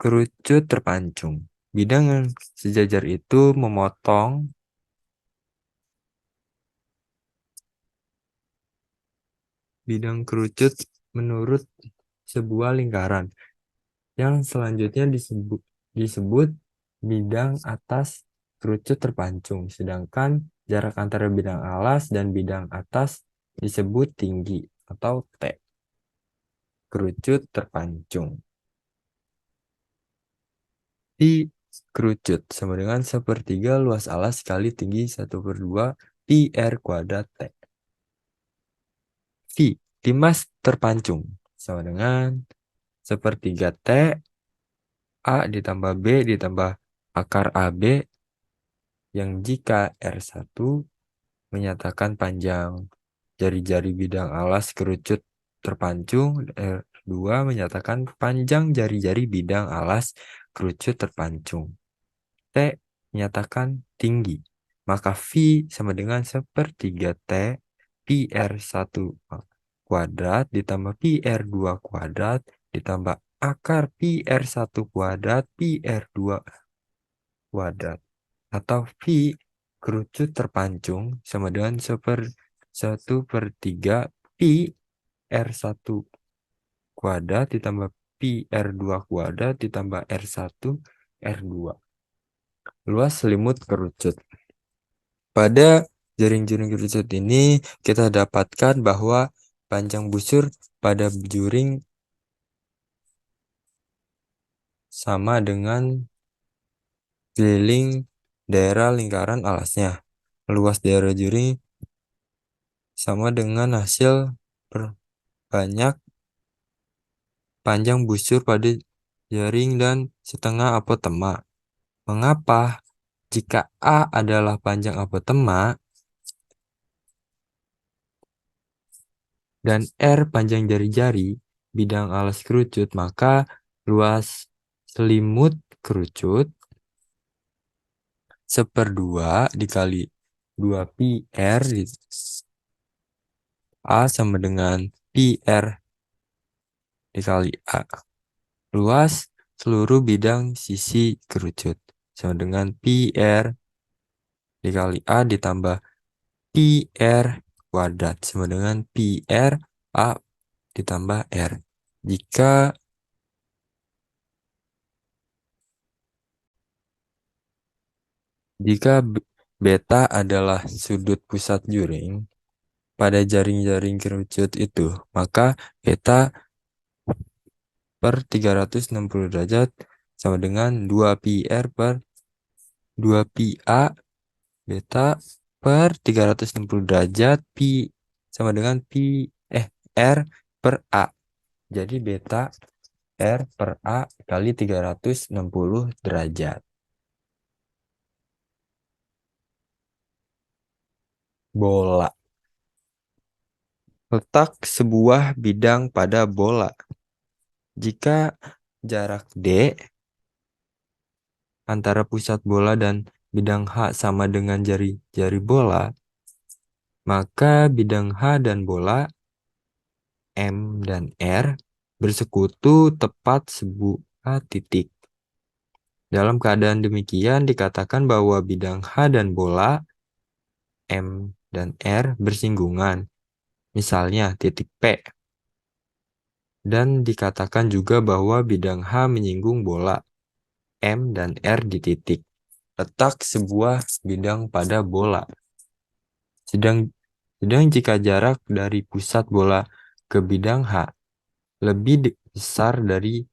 Kerucut terpancung. Bidang yang sejajar itu memotong bidang kerucut menurut sebuah lingkaran yang selanjutnya disebut bidang atas kerucut terpancung, sedangkan jarak antara bidang alas dan bidang atas disebut tinggi atau T. Kerucut terpancung. Pi kerucut sama dengan sepertiga luas alas kali tinggi 1/2 pi R kuadrat T. V, timas terpancung sama dengan sepertiga T A ditambah B ditambah akar AB yang jika R1 menyatakan panjang jari-jari bidang alas kerucut terpancung, R2 menyatakan panjang jari-jari bidang alas kerucut terpancung. T menyatakan tinggi. Maka V sama dengan sepertiga T pi R1 kuadrat ditambah pi R2 kuadrat ditambah akar pi R1 kuadrat pi R2 kuadrat. Atau V kerucut terpancung sama dengan 1/3 pi R1 kuadrat ditambah pi R2 kuadrat ditambah R1 R2. Luas selimut kerucut. Pada jaring-jaring kerucut ini kita dapatkan bahwa panjang busur pada juring sama dengan keliling daerah lingkaran alasnya. Luas daerah juring sama dengan hasil banyak panjang busur pada jaring dan setengah apotema. Mengapa? Jika A adalah panjang apotema dan R panjang jari-jari bidang alas kerucut, maka luas selimut kerucut 1/2 dikali 2 pi R A sama dengan pi R dikali A. Luas seluruh bidang sisi kerucut sama dengan pi R dikali A ditambah pi R kuadrat sama dengan pi R A ditambah R. Jika beta adalah sudut pusat juring pada jaring-jaring kerucut itu, maka beta per 360 derajat sama dengan 2 pi R per 2 pi A beta per 360 derajat pi sama dengan R per A. Jadi beta R per A kali 360 derajat. Bola. Letak sebuah bidang pada bola. Jika jarak D antara pusat bola dan bidang H sama dengan jari-jari bola, maka bidang H dan bola M dan R bersekutu tepat sebuah titik. Dalam keadaan demikian dikatakan bahwa bidang H dan bola M dan R bersinggungan, misalnya titik P. Dan dikatakan juga bahwa bidang H menyinggung bola M dan R di titik. Letak sebuah bidang pada bola. Sedang jika jarak dari pusat bola ke bidang H lebih besar dari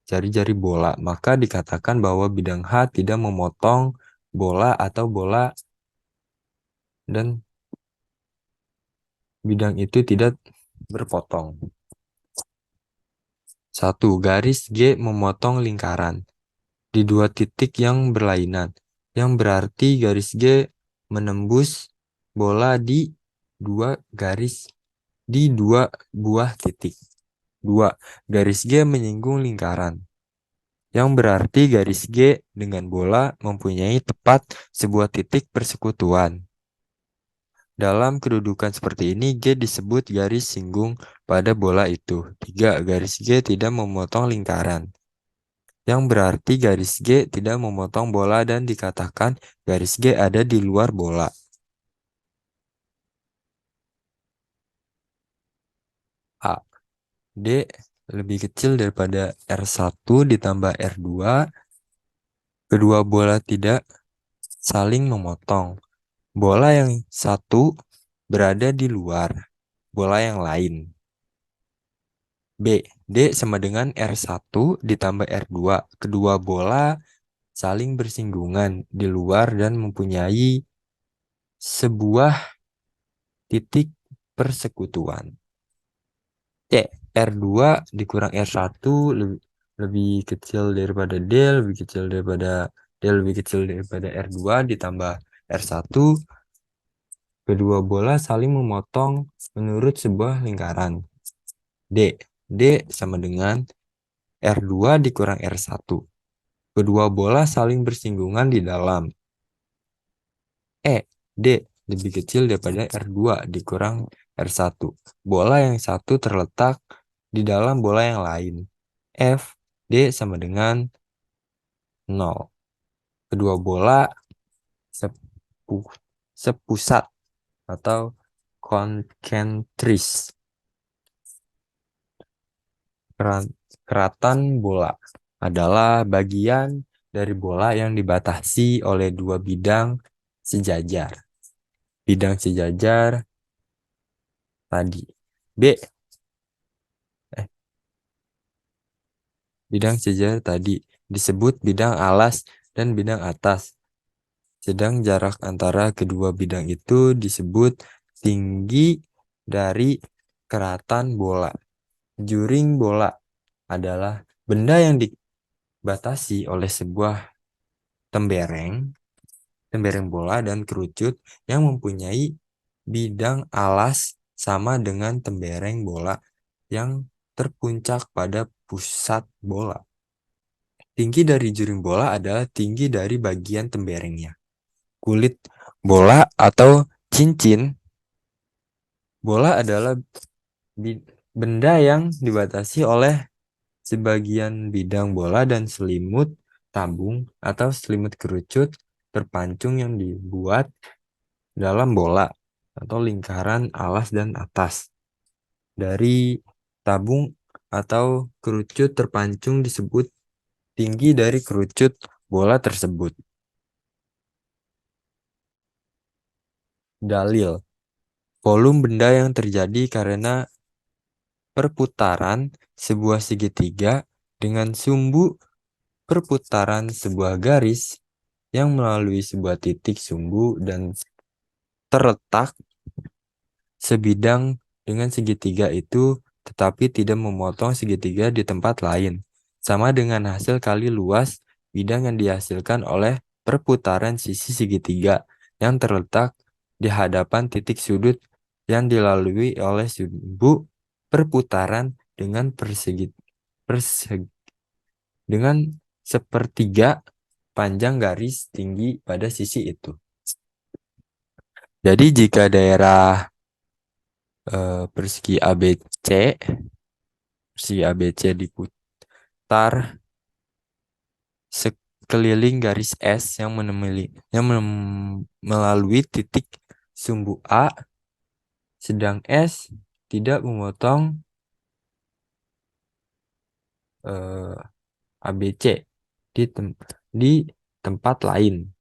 jari-jari bola, maka dikatakan bahwa bidang H tidak memotong bola atau bola dan bidang itu tidak berpotong. 1. Garis G memotong lingkaran di dua titik yang berlainan, yang berarti garis G menembus bola di dua buah titik. 2. Garis G menyinggung lingkaran, yang berarti garis G dengan bola mempunyai tepat sebuah titik persekutuan. Dalam kedudukan seperti ini, G disebut garis singgung pada bola itu. 3. Garis G tidak memotong lingkaran, yang berarti garis G tidak memotong bola dan dikatakan garis G ada di luar bola. A. D lebih kecil daripada R1 ditambah R2. Kedua bola tidak saling memotong. Bola yang satu berada di luar bola yang lain. B. D sama dengan R1 ditambah R2. Kedua bola saling bersinggungan di luar dan mempunyai sebuah titik persekutuan. C. R2 dikurang R1 lebih kecil daripada D, lebih kecil daripada D lebih kecil daripada R2 ditambah R1. Kedua bola saling memotong menurut sebuah lingkaran. D. D sama dengan R2 dikurang R1. Kedua bola saling bersinggungan di dalam. D lebih kecil daripada R2 dikurang R1. Bola yang satu terletak di dalam bola yang lain. F, D sama dengan 0. Kedua bola sepusat atau concentris. Keratan bola adalah bagian dari bola yang dibatasi oleh dua bidang sejajar. Bidang sejajar tadi. B. Bidang sejajar tadi disebut bidang alas dan bidang atas. Sedang jarak antara kedua bidang itu disebut tinggi dari keratan bola. Juring bola adalah benda yang dibatasi oleh sebuah tembereng bola dan kerucut yang mempunyai bidang alas sama dengan tembereng bola yang terpuncak pada pusat bola. Tinggi dari juring bola adalah tinggi dari bagian temberengnya. Kulit bola atau cincin bola adalah benda yang dibatasi oleh sebagian bidang bola dan selimut tabung atau selimut kerucut terpancung yang dibuat dalam bola atau lingkaran alas dan atas. Dari tabung atau kerucut terpancung disebut tinggi dari kerucut bola tersebut. Dalil. Volume benda yang terjadi karena perputaran sebuah segitiga dengan sumbu perputaran sebuah garis yang melalui sebuah titik sumbu dan terletak sebidang dengan segitiga itu tetapi tidak memotong segitiga di tempat lain. Sama dengan hasil kali luas bidang yang dihasilkan oleh perputaran sisi segitiga yang terletak di hadapan titik sudut yang dilalui oleh sumbu perputaran dengan dengan sepertiga panjang garis tinggi pada sisi itu. Jadi jika daerah persegi ABC diputar sekeliling garis S yang melalui titik sumbu A, sedang S tidak memotong ABC di tempat lain.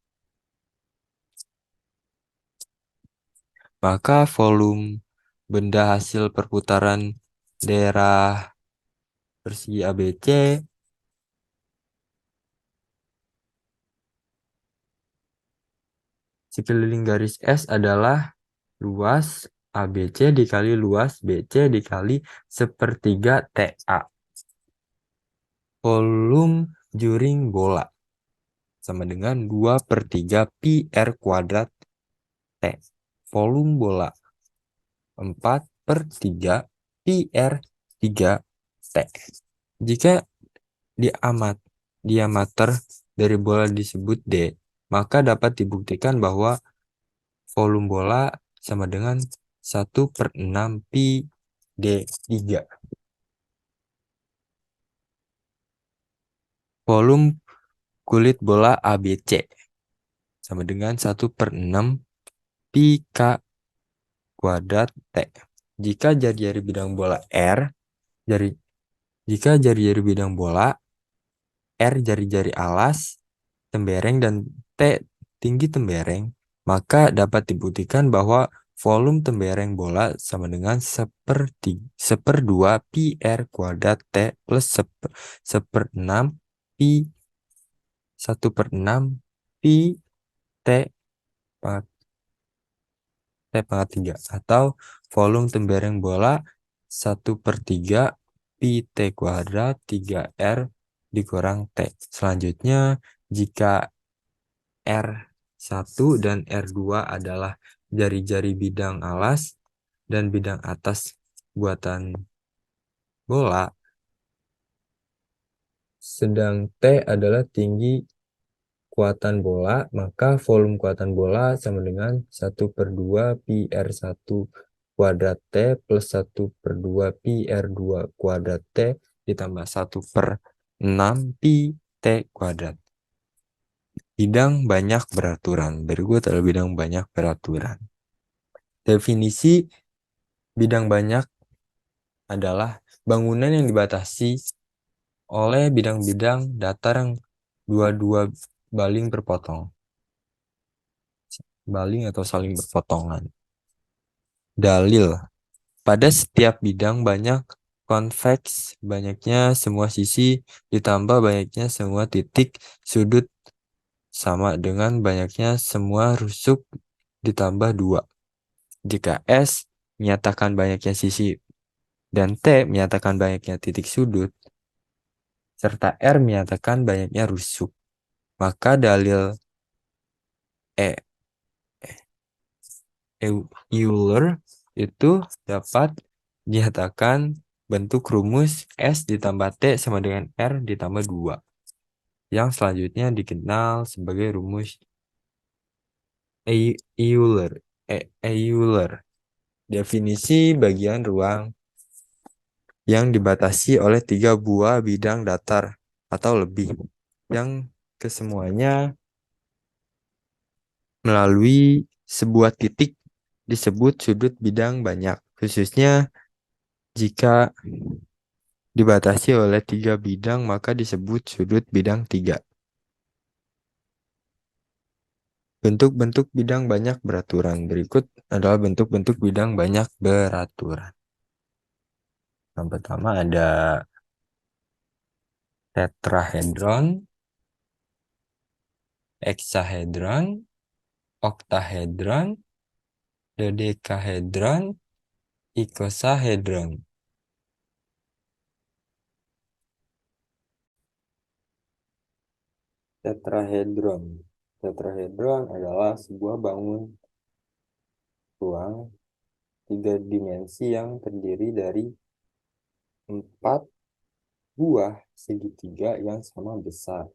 Maka volume benda hasil perputaran daerah persegi ABC Sekeliling garis S adalah luas ABC dikali luas BC dikali 1/3 TA. Volume juring bola sama dengan 2/3 pi R kuadrat T. Volume bola 4/3 pi R 3 T. Jika diameter dari bola disebut D, maka dapat dibuktikan bahwa volume bola sama dengan 1/6 pi D3. Volume kulit bola ABC sama dengan 1/6 pi K kuadrat T. Jika jari-jari bidang bola jari-jari bidang bola R jari-jari alas, tembereng, dan T tinggi tembereng, maka dapat dibuktikan bahwa volume tembereng bola sama dengan 1/2 pi R kuadrat T plus 1/6 pi 1/6 pi T pangkat 3 atau volume tembereng bola 1/3 pi T kuadrat 3R dikurang T. Selanjutnya, jika R1 dan R2 adalah jari-jari bidang alas dan bidang atas buatan bola, sedang T adalah tinggi kuatan bola, maka volume kuatan bola sama dengan 1/2 pi R1 kuadrat T plus 1/2 pi R2 kuadrat T ditambah 1/6 pi T kuadrat. Bidang banyak beraturan. Berikut adalah bidang banyak beraturan. Definisi bidang banyak adalah bangunan yang dibatasi oleh bidang-bidang datar yang dua-dua baling berpotong. Baling atau saling berpotongan. Dalil. Pada setiap bidang banyak konveks, banyaknya semua sisi ditambah banyaknya semua titik sudut sama dengan banyaknya semua rusuk ditambah 2. Jika S menyatakan banyaknya sisi dan T menyatakan banyaknya titik sudut, serta R menyatakan banyaknya rusuk, maka dalil Euler itu dapat dinyatakan bentuk rumus S ditambah T sama dengan R ditambah 2. Yang selanjutnya dikenal sebagai rumus Euler. Euler. Definisi bagian ruang yang dibatasi oleh 3 buah bidang datar atau lebih, yang kesemuanya melalui sebuah titik disebut sudut bidang banyak, khususnya jika dibatasi oleh 3 bidang maka disebut sudut bidang 3. Bentuk-bentuk bidang banyak beraturan. Berikut adalah bentuk-bentuk bidang banyak beraturan. Yang pertama ada tetrahedron, heksahedron, oktahedron, dodekahedron, ikosahedron. Tetrahedron. Tetrahedron adalah sebuah bangun ruang 3 dimensi yang terdiri dari 4 buah segitiga yang sama besar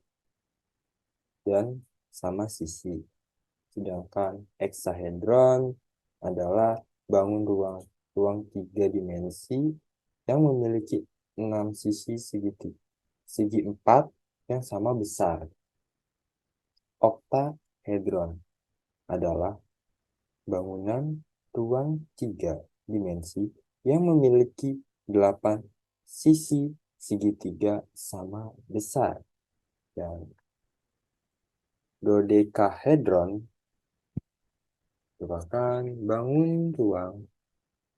dan sama sisi. Sedangkan heksahedron adalah bangun ruang 3 dimensi yang memiliki 6 sisi segi 4 yang sama besar. Oktahedron adalah bangunan ruang 3 dimensi yang memiliki 8 sisi segitiga sama besar. Dan dodekahedron merupakan bangun ruang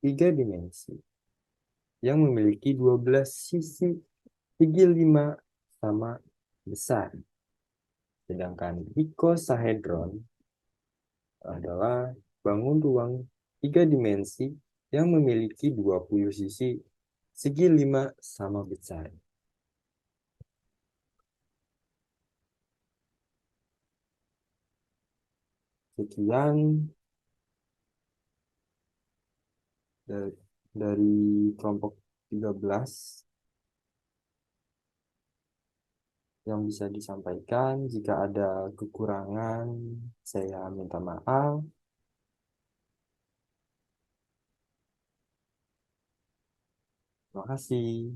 3 dimensi yang memiliki 12 sisi segi 5 sama besar. Sedangkan ikosahedron adalah bangun ruang 3 dimensi yang memiliki 20 sisi segi 5 sama besar. Sekian dari kelompok 13 yang bisa disampaikan. Jika ada kekurangan, saya minta maaf. Terima kasih.